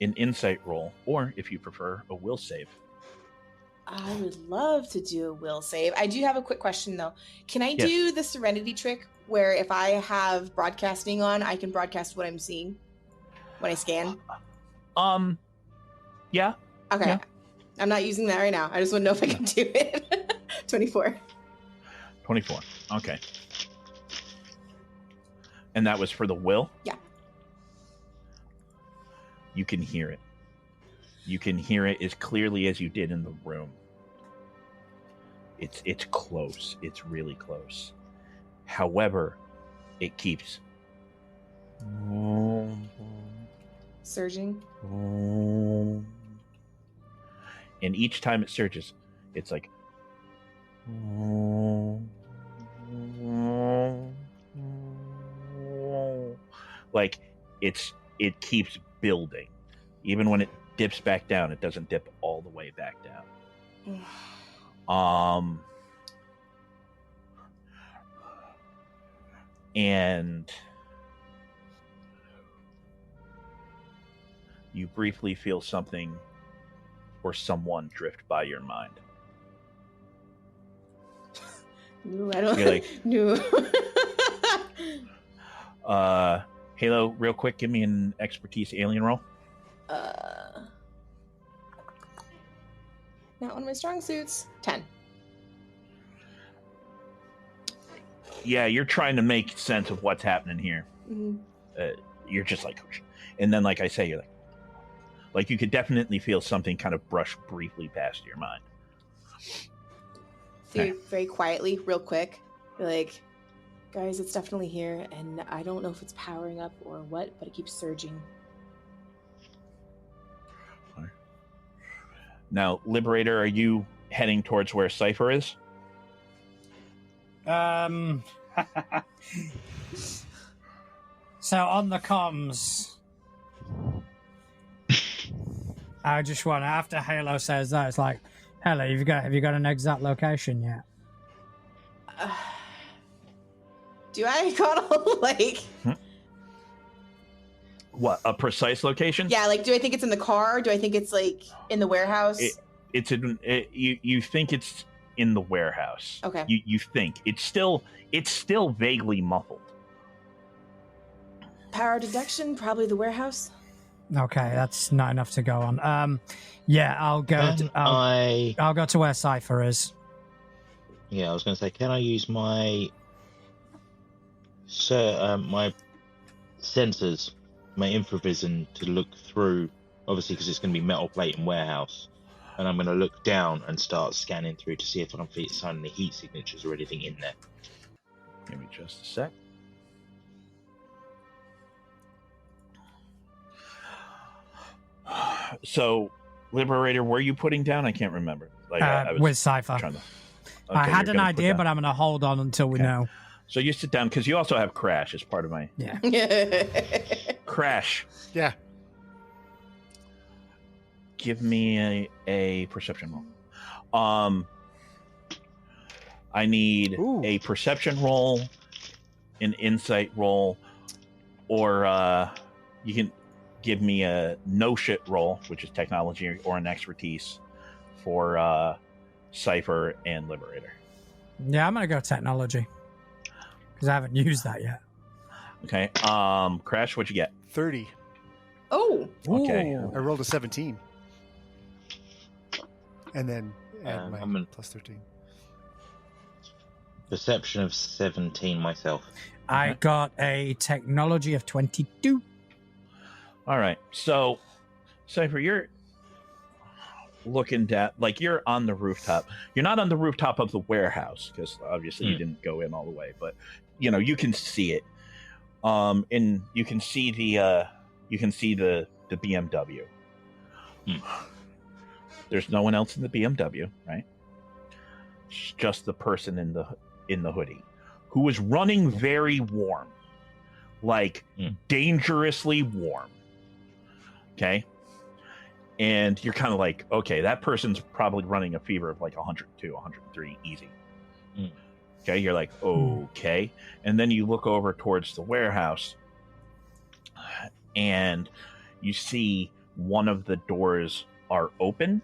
an insight roll, or if you prefer, a will save. I would love to do a will save. I do have a quick question, though. Can I do the Serenity trick where if I have broadcasting on, I can broadcast what I'm seeing when I scan? Yeah. Okay. Yeah. I'm not using that right now. I just want to know if I can do it. 24. 24. Okay. And that was for the will? Yeah. You can hear it. You can hear it as clearly as you did in the room. It's close. It's really close. However, it keeps surging. And each time it surges, it's like it keeps building. Even when it dips back down, it doesn't dip all the way back down. And you briefly feel something or someone drift by your mind. No, I don't. You're like, no. Halo, real quick, give me an expertise alien roll. Not one of my strong suits. 10. Yeah, you're trying to make sense of what's happening here. Mm-hmm. You're just like, and then, like I say, you're like you could definitely feel something kind of brush briefly past your mind. So very quietly, real quick, you're like, guys, it's definitely here, and I don't know if it's powering up or what, but it keeps surging. Now, Liberator, are you heading towards where Cypher is? So on the comms, I just want, after Halo says that, it's like, Halo, have you got an exact location yet? Do I gotta like? What, a precise location? Yeah, like, do I think it's in the car? Do I think it's like in the warehouse? You think it's in the warehouse. Okay. You think it's still vaguely muffled. Power deduction, probably the warehouse. Okay, that's not enough to go on. Yeah, I'll go to where Cypher is. Yeah, I was going to say, can I use my my sensors, my infravision, to look through? Obviously, because it's going to be metal plate and warehouse, and I'm going to look down and start scanning through to see if I can find any heat signatures or anything in there. Give me just a sec. So, Liberator, were you putting down? I can't remember. Like I was with Cypher. Okay, I had an idea, but I'm going to hold on until we know. So you sit down, because you also have Crash as part of my... Yeah. Crash, Yeah. give me a perception roll. I need Ooh. a perception roll, an insight roll, or you can give me a no shit roll, which is technology, or an expertise for Cypher and Liberator. Yeah, I'm gonna go technology because I haven't used that yet. Okay. Crash, what'd you get? 30. Oh, Okay. Ooh. I rolled a 17. And then add my I'm an- plus 13. Perception of 17 myself. I got a technology of 22. All right. So, Cypher, you're looking down, like you're on the rooftop. You're not on the rooftop of the warehouse because obviously you didn't go in all the way, but you can see it. And you can see the BMW. There's no one else in the BMW, right? It's just the person in the hoodie who is running very warm, like dangerously warm. Okay. And you're kind of like, okay, that person's probably running a fever of like 102, 103 easy. Okay. You're like, okay. And then you look over towards the warehouse and you see one of the doors are open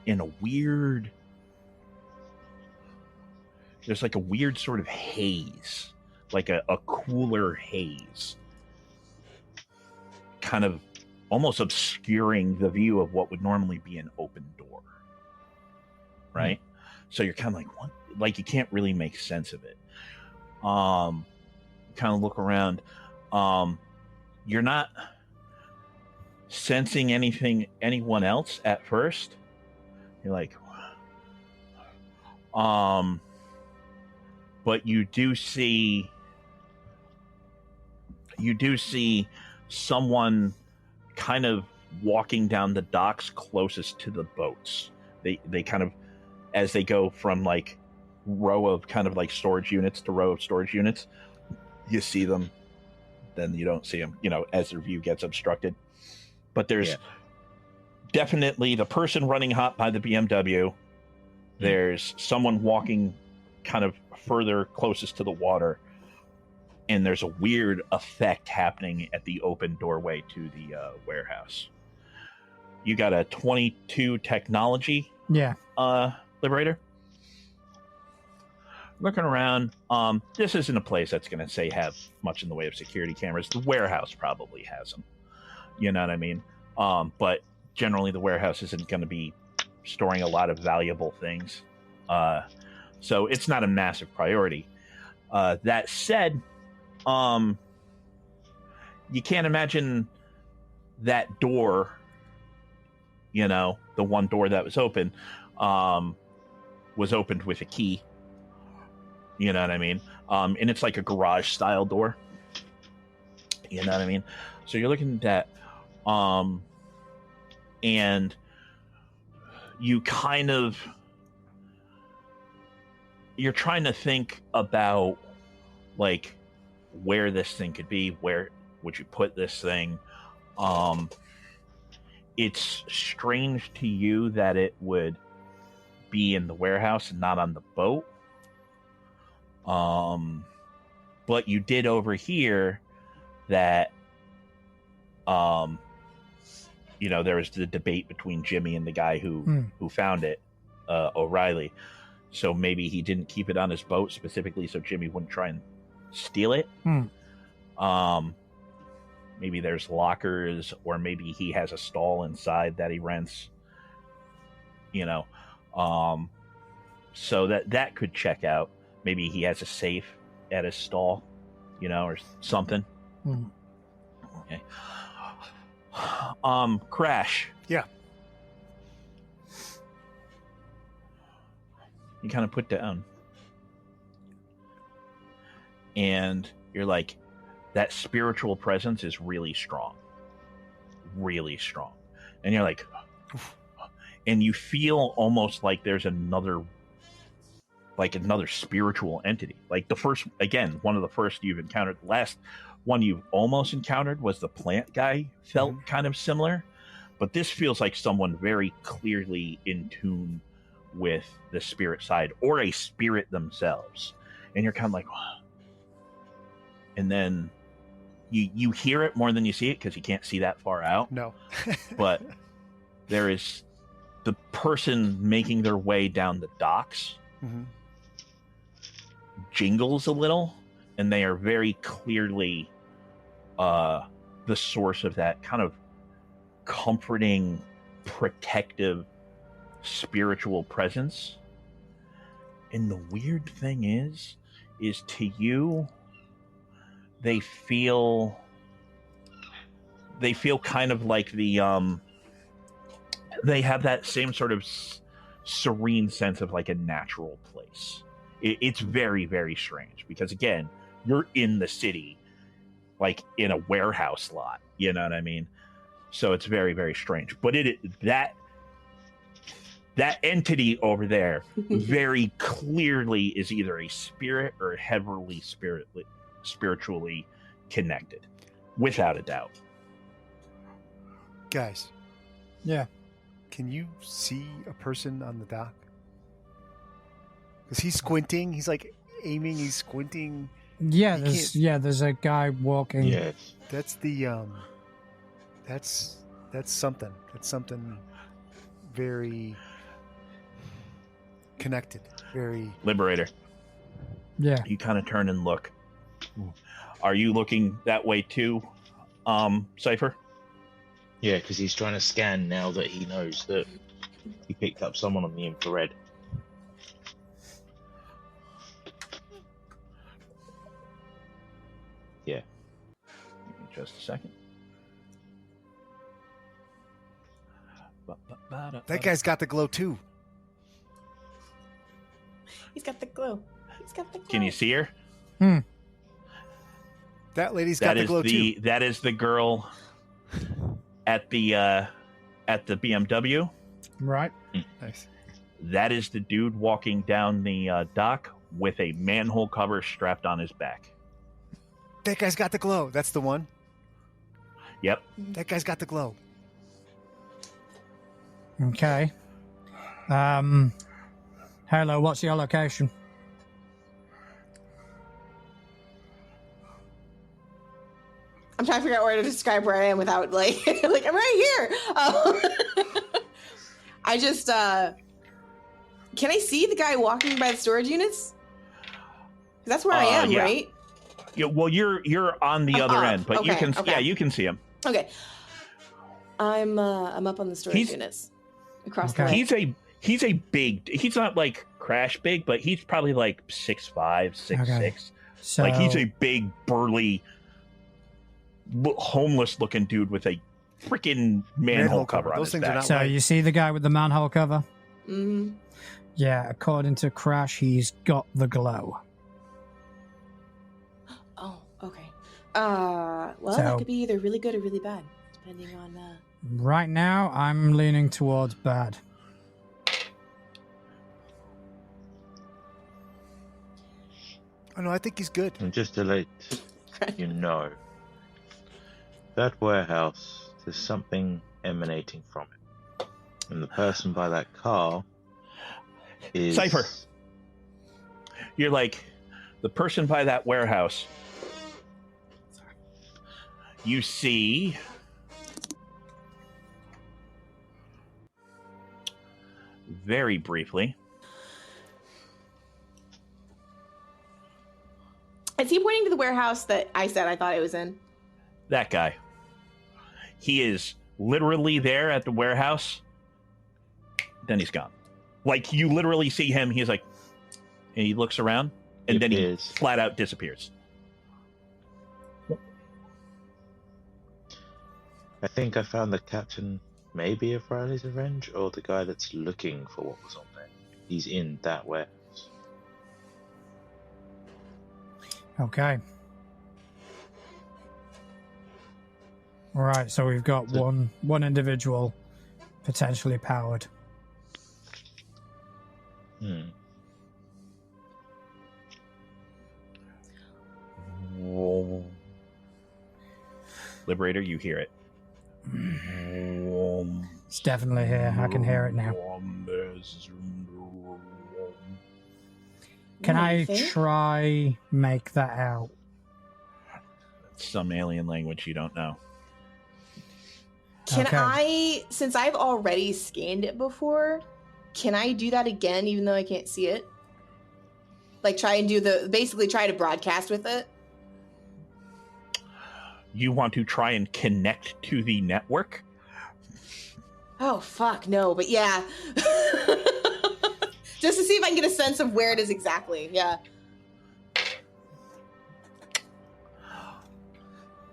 in a weird, there's like a weird sort of haze, like a cooler haze, kind of almost obscuring the view of what would normally be an open door. Right? So you're kind of like, what? Like you can't really make sense of it. Kind of look around. You're not sensing anyone else at first. You're like, but you do see someone kind of walking down the docks closest to the boats. They kind of, as they go from like row of kind of like storage units to row of storage units, you see them, then you don't see them, as their view gets obstructed. But there's definitely the person running hot by the BMW. There's someone walking kind of further closest to the water, and there's a weird effect happening at the open doorway to the warehouse. You got a 22 technology, Liberator. Looking around, this isn't a place that's going to have much in the way of security cameras. The warehouse probably has them. You know what I mean? But generally, the warehouse isn't going to be storing a lot of valuable things. So it's not a massive priority. That said, you can't imagine that door, the one door that was open, was opened with a key. You know what I mean? And it's like a garage style door. You know what I mean? So you're looking at that, and you kind of, you're trying to think about like where this thing could be. Where would you put this thing? It's strange to you that it would be in the warehouse and not on the boat. But you did overhear that, there was the debate between Jimmy and the guy who found it, O'Reilly. So maybe he didn't keep it on his boat specifically so Jimmy wouldn't try and steal it. Maybe there's lockers, or maybe he has a stall inside that he rents. So that could check out. Maybe he has a safe at his stall, or something. Okay. Crash. Yeah. You kind of put down, and you're like, that spiritual presence is really strong, and you're like, and you feel almost like there's another spiritual entity, like one of the first you've encountered. The last one you almost encountered was the plant guy. Felt kind of similar, but this feels like someone very clearly in tune with the spirit side or a spirit themselves. And you're kind of like, oh. And then you hear it more than you see it because you can't see that far out. No. But there is the person making their way down the docks jingles a little, and they are very clearly the source of that kind of comforting, protective, spiritual presence. And the weird thing is to you, they feel kind of like the they have that same sort of serene sense of like a natural place. It's very, very strange because, again, you're in the city, like in a warehouse lot, you know what I mean? So it's very, very strange. But that entity over there very clearly is either a spirit or heavily spiritually connected, without a doubt. Guys. Yeah. Can you see a person on the dock? Because he's squinting. He's like aiming. He's squinting. Yeah, there's a guy walking. Yes. That's the That's something. That's something very connected. Very Liberator. Yeah. You kind of turn and look. Are you looking that way too, Cypher? Yeah, because he's trying to scan now that he knows that he picked up someone on the infrared. Yeah. Just a second. That guy's got the glow too. He's got the glow. He's got the glow. Can you see her? That lady's got the glow too. That is the girl at the BMW. Right. Nice. That is the dude walking down the dock with a manhole cover strapped on his back. That guy's got the glow. That's the one. Yep. That guy's got the glow. Okay. Hello, what's your location? I'm trying to figure out where to describe where I am without like like I'm right here. I just can I see the guy walking by the storage units? 'Cause that's where I am, yeah. right? Yeah, well, you're on the other end, but you can you can see him. Okay. I'm up on the storage units across the way. He's a big. He's not like Crash big, but he's probably like 6'5", 6'6". So, Like he's a big, burly, homeless-looking dude with a freaking manhole cover on Those his things are back. not so light. you see the guy with the manhole cover? Mm-hmm. Yeah, according to Crash, he's got the glow. Oh, okay. Well, that could be either really good or really bad, depending on. Right now, I'm leaning towards bad. Oh no, I think he's good. And just to let you know, that warehouse, there's something emanating from it. And the person by that car is... Cypher. You're like, the person by that warehouse. You see... very briefly... Is he pointing to the warehouse that I said I thought it was in? that guy. He is literally there at the warehouse. Then he's gone. Like, you literally see him. He's like, and he looks around, and then he flat out disappears. I think I found the captain, maybe of Riley's Revenge, or the guy that's looking for what was on there. He's in that warehouse. Okay. All right, so we've got one individual potentially powered. Liberator, you hear it. It's definitely here. I can hear it now. Can What do I you think? try make that out? Some alien language you don't know. Can Okay. I, since I've already scanned it before, can I do that again even though I can't see it? Like try and basically try to broadcast with it? You want to try and connect to the network? Oh, fuck, no, but yeah. Just to see if I can get a sense of where it is exactly, yeah.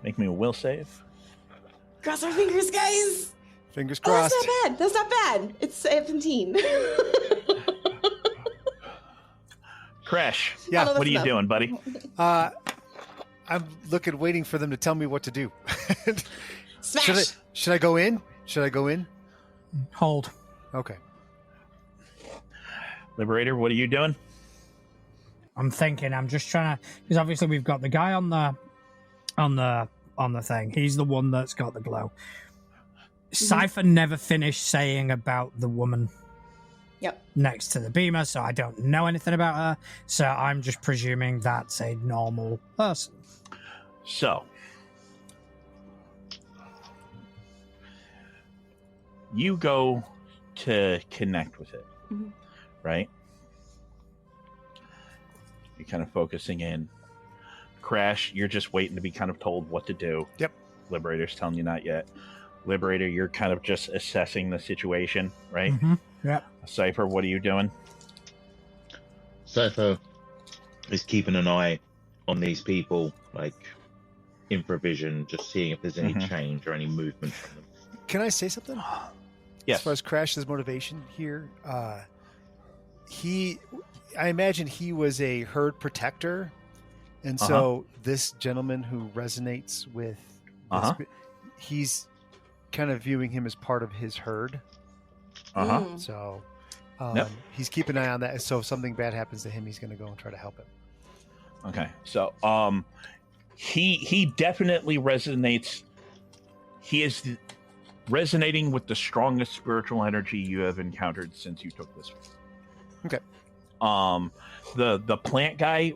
Make me a will save. Cross our fingers, guys! Fingers Oh, crossed. that's not bad. That's not bad. It's 17. Crash, Yeah. Oh, no, what are you that's doing, buddy? I'm waiting for them to tell me what to do. Smash! Should I go in? Should I go in? Hold. Okay. Liberator, what are you doing? I'm thinking. I'm just trying to, because obviously we've got the guy on the thing. He's the one that's got the glow. Cypher never finished saying about the woman. Yep. Next to the beamer, so I don't know anything about her. So I'm just presuming that's a normal person. So, you go to connect with it, right? You're kind of focusing in. Crash, you're just waiting to be kind of told what to do. Yep. Liberator's telling you not yet. Liberator, you're kind of just assessing the situation, right? Mm-hmm. Yep. Cypher, what are you doing? Cypher is keeping an eye on these people, like in provision, just seeing if there's any change or any movement from them. Can I say something? Yes. As far as Crash's motivation here, I imagine he was a herd protector, and so this gentleman who resonates with, he's kind of viewing him as part of his herd. So he's keeping an eye on that. So if something bad happens to him, he's going to go and try to help him. Okay. So he definitely resonates. He is resonating with the strongest spiritual energy you have encountered since you took this one. Okay. The plant guy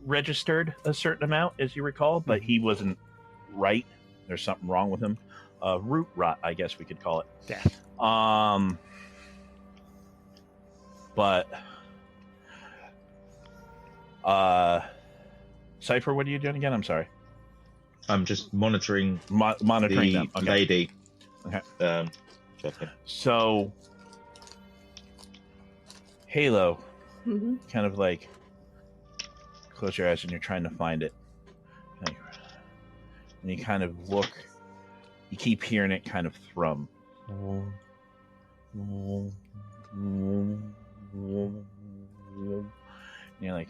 registered a certain amount, as you recall, but he wasn't right. There's something wrong with him. Root rot, I guess we could call it. Yeah. But Cypher, what are you doing again? I'm sorry. I'm just monitoring Monitoring the them. Okay. lady. Okay. Checking. So Halo, kind of like close your eyes and you're trying to find it. Like, and you kind of look, you keep hearing it kind of thrum. And you're like,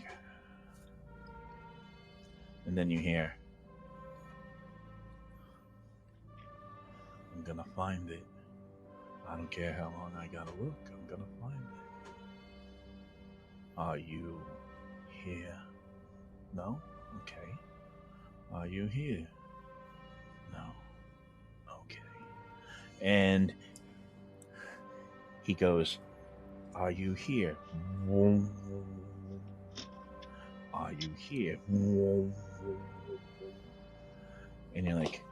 and then you hear, I'm gonna find it. I don't care how long I gotta look, I'm gonna find it. Are you here? No? Okay. Are you here? No. Okay. And he goes, are you here? Are you here? And you're like,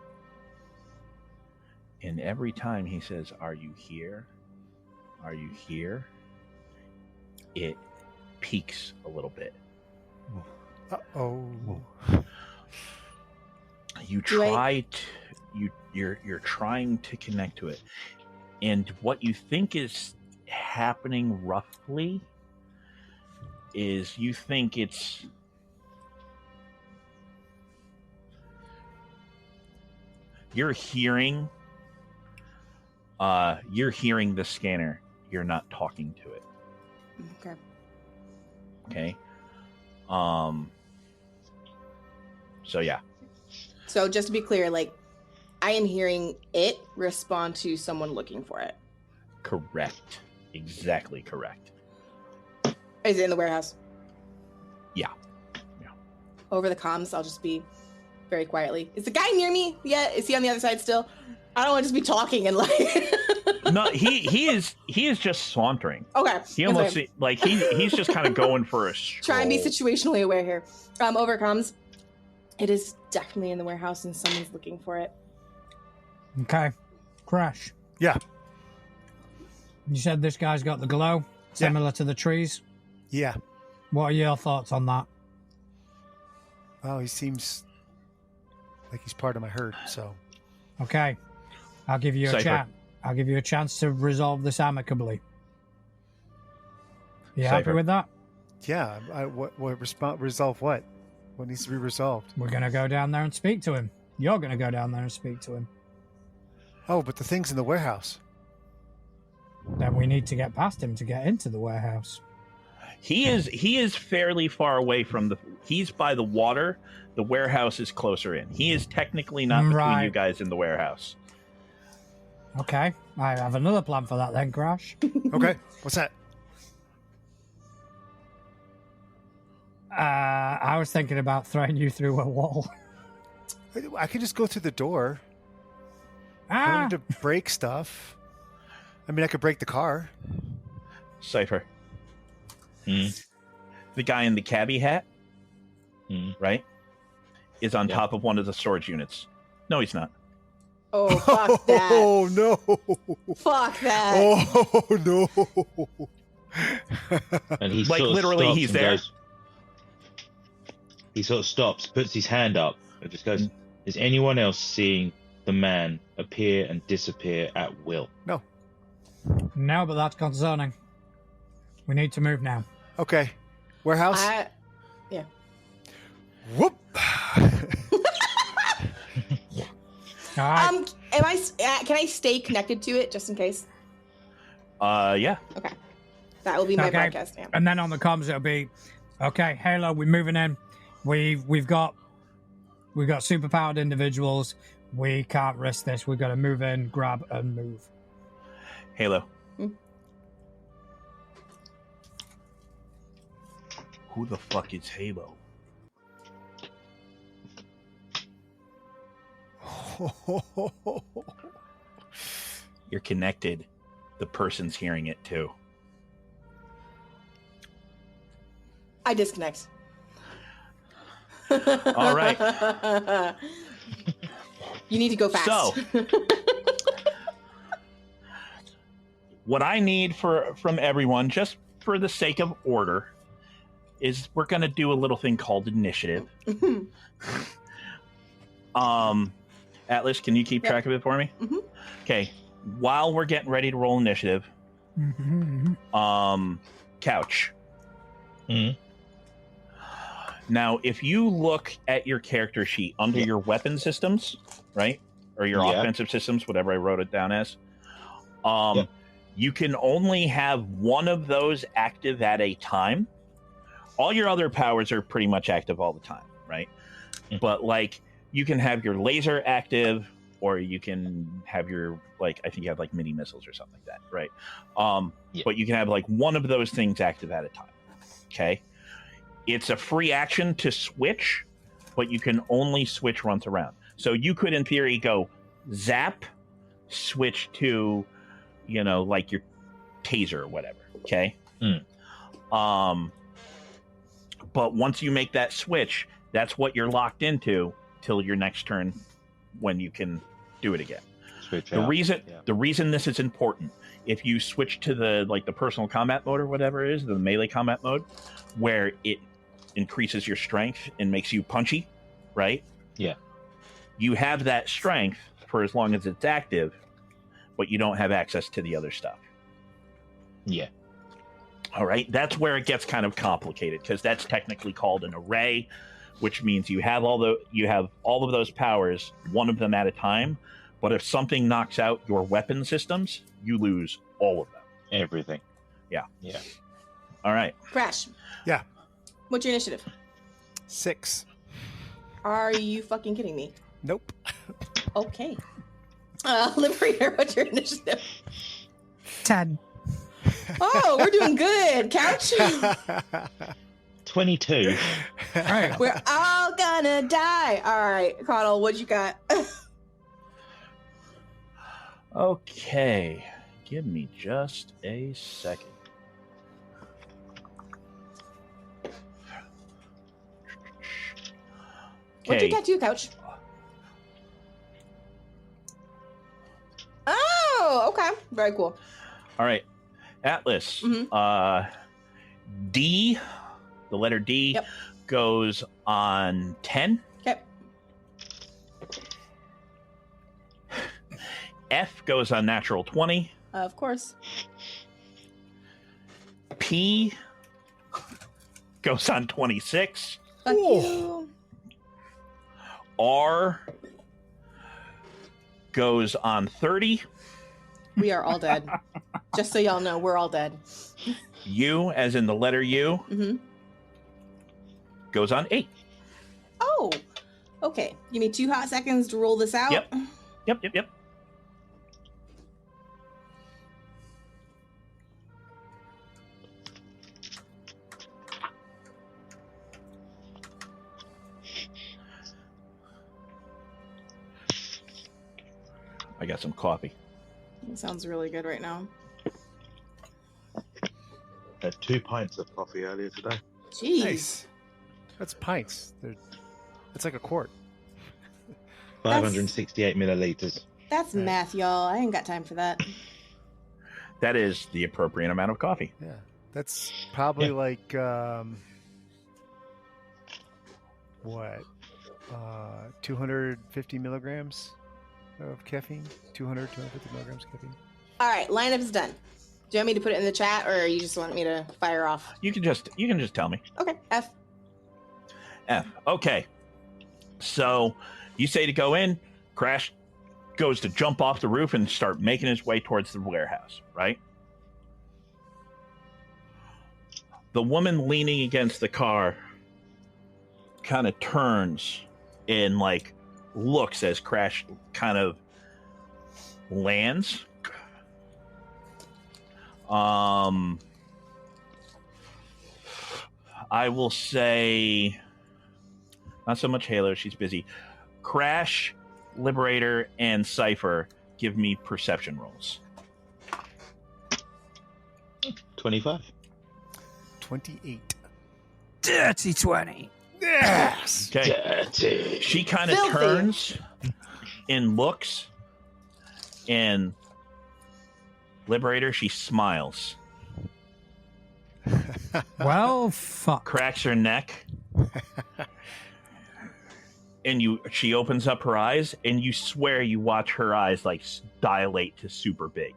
and every time he says, are you here? Are you here? It peaks a little bit. Uh-oh. You try to, you're trying to connect to it. And what you think is happening roughly is you think it's you're hearing the scanner. You're not talking to it. Okay. Okay. So yeah. So just to be clear, like, I am hearing it respond to someone looking for it. Correct. Exactly correct. Is it in the warehouse? Yeah. Over the comms, I'll just be, very quietly. Is the guy near me yet? Is he on the other side still? I don't want to just be talking and like. No, he is just sauntering. Okay. He almost like he's just kind of going for a stroll. Try and be situationally aware here. Overcomes. It is definitely in the warehouse and someone's looking for it. Okay. Crash. Yeah. You said this guy's got the glow, similar to the trees. Yeah. What are your thoughts on that? Oh, he seems like he's part of my herd, so. Okay. I'll give you a Cypher. chance. I'll give you a chance to resolve this amicably. You happy Cypher. with that? Yeah. Resolve what? What needs to be resolved? We're going to go down there and speak to him. You're going to go down there and speak to him. Oh, but the thing's in the warehouse. Then we need to get past him to get into the warehouse. He is fairly far away from he's by the water. The warehouse is closer in. He is technically not between Right. you guys in the warehouse. Okay. I have another plan for that then, Crash. Okay. What's that? I was thinking about throwing you through a wall. I can just go through the door. I don't Ah! need to break stuff. I mean, I could break the car. Cypher. Hmm. The guy in the cabbie hat, right, is on Yeah. top of one of the storage units. No, he's not. Oh, fuck that. Oh, no. Fuck that. Oh, no. And he Like, sort of literally, stops he's and there. goes- he sort of stops, puts his hand up, and just goes, "Is anyone else seeing the man appear and disappear at will?" No. No, but that's concerning. We need to move now. Okay. Warehouse? Yeah. Whoop. All right. Can I stay connected to it just in case? Yeah. Okay. That will be my Okay. broadcast now. And then on the comms it'll be, okay, Halo, we're moving in. We've got superpowered individuals. We can't risk this. We've got to move in, grab, and move. Halo. Hmm? Who the fuck is Halo? You're connected. The person's hearing it too. I disconnect. All right. You need to go fast. So, what I need from everyone, just for the sake of order, is we're going to do a little thing called initiative. Atlas, can you keep Yep. track of it for me? Mhm. Okay. While we're getting ready to roll initiative, Couch. Mhm. Now, if you look at your character sheet under your weapon systems, right, or your Yeah. offensive systems, whatever I wrote it down as, Yeah. you can only have one of those active at a time. All your other powers are pretty much active all the time, right? Mhm. But like, you can have your laser active, or you can have your, like, I think you have like mini missiles or something like that, right? Yeah. But you can have like one of those things active at a time. Okay. It's a free action to switch, but you can only switch once around. So you could, in theory, go zap, switch to, like your taser or whatever. Okay. But once you make that switch, that's what you're locked into till your next turn, when you can do it again. Switch The out. reason Yeah. the reason this is important, if you switch to the personal combat mode or whatever it is, the melee combat mode, where it increases your strength and makes you punchy, right? Yeah. You have that strength for as long as it's active, but you don't have access to the other stuff. Yeah. All right, that's where it gets kind of complicated, because that's technically called an array, which means you have all of those powers, one of them at a time. But if something knocks out your weapon systems, you lose all of them. Everything. Yeah. Yeah. All right. Crash. Yeah. What's your initiative? 6. Are you fucking kidding me? Nope. Okay. Liberator, what's your initiative? 10. Oh, we're doing good. Couch. 22. Right. We're all gonna gonna die. All right, Connell, what you got? Okay, give me just a second. What'd you Okay, get to, Couch? Oh, okay. Very cool. all right, Atlas. Mhm. D, the letter D, Yep. goes on 10. Okay. F goes on natural 20. Of course. P goes on 26. Fuck you. R goes on 30. We are all dead. Just so y'all know, we're all dead. U, as in the letter U, Mm-hmm. goes on 8. Oh, okay. Give me 2 hot seconds to roll this out. Yep. I got some coffee. It sounds really good right now. Had 2 pints of coffee earlier today. Jeez. Nice. That's pints. It's like a quart. 568 milliliters. That's Right. math, y'all. I ain't got time for that. That is the appropriate amount of coffee. Yeah. That's probably Yeah. like what? 250 milligrams of caffeine. 250 milligrams of caffeine. All right, lineup is done. Do you want me to put it in the chat, or you just want me to fire off? You can just tell me. Okay, F. F. Okay. So you say to go in. Crash goes to jump off the roof and start making his way towards the warehouse, right? The woman leaning against the car kind of turns and like looks as Crash kind of lands. I will say not so much Halo, she's busy. Crash, Liberator, and Cypher, give me perception rolls. 25. 28. Dirty 20. Yes. Okay. Dirty. She kind of Filthy. turns and looks, and Liberator, she smiles, Well, fuck. cracks her neck, and she opens up her eyes, and you swear you watch her eyes like dilate to super big,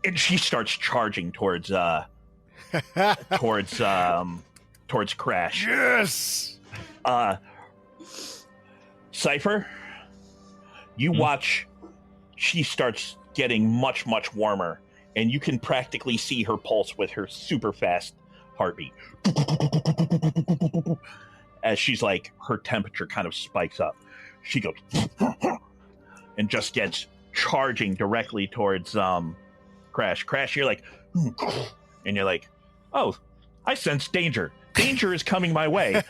and she starts charging towards Crash. Yes. Cypher, you watch, she starts getting much, much warmer, and you can practically see her pulse with her super fast heartbeat. As she's like, her temperature kind of spikes up. She goes, and just gets charging directly towards Crash. Crash, you're like, and you're like, oh, I sense danger. Danger is coming my way.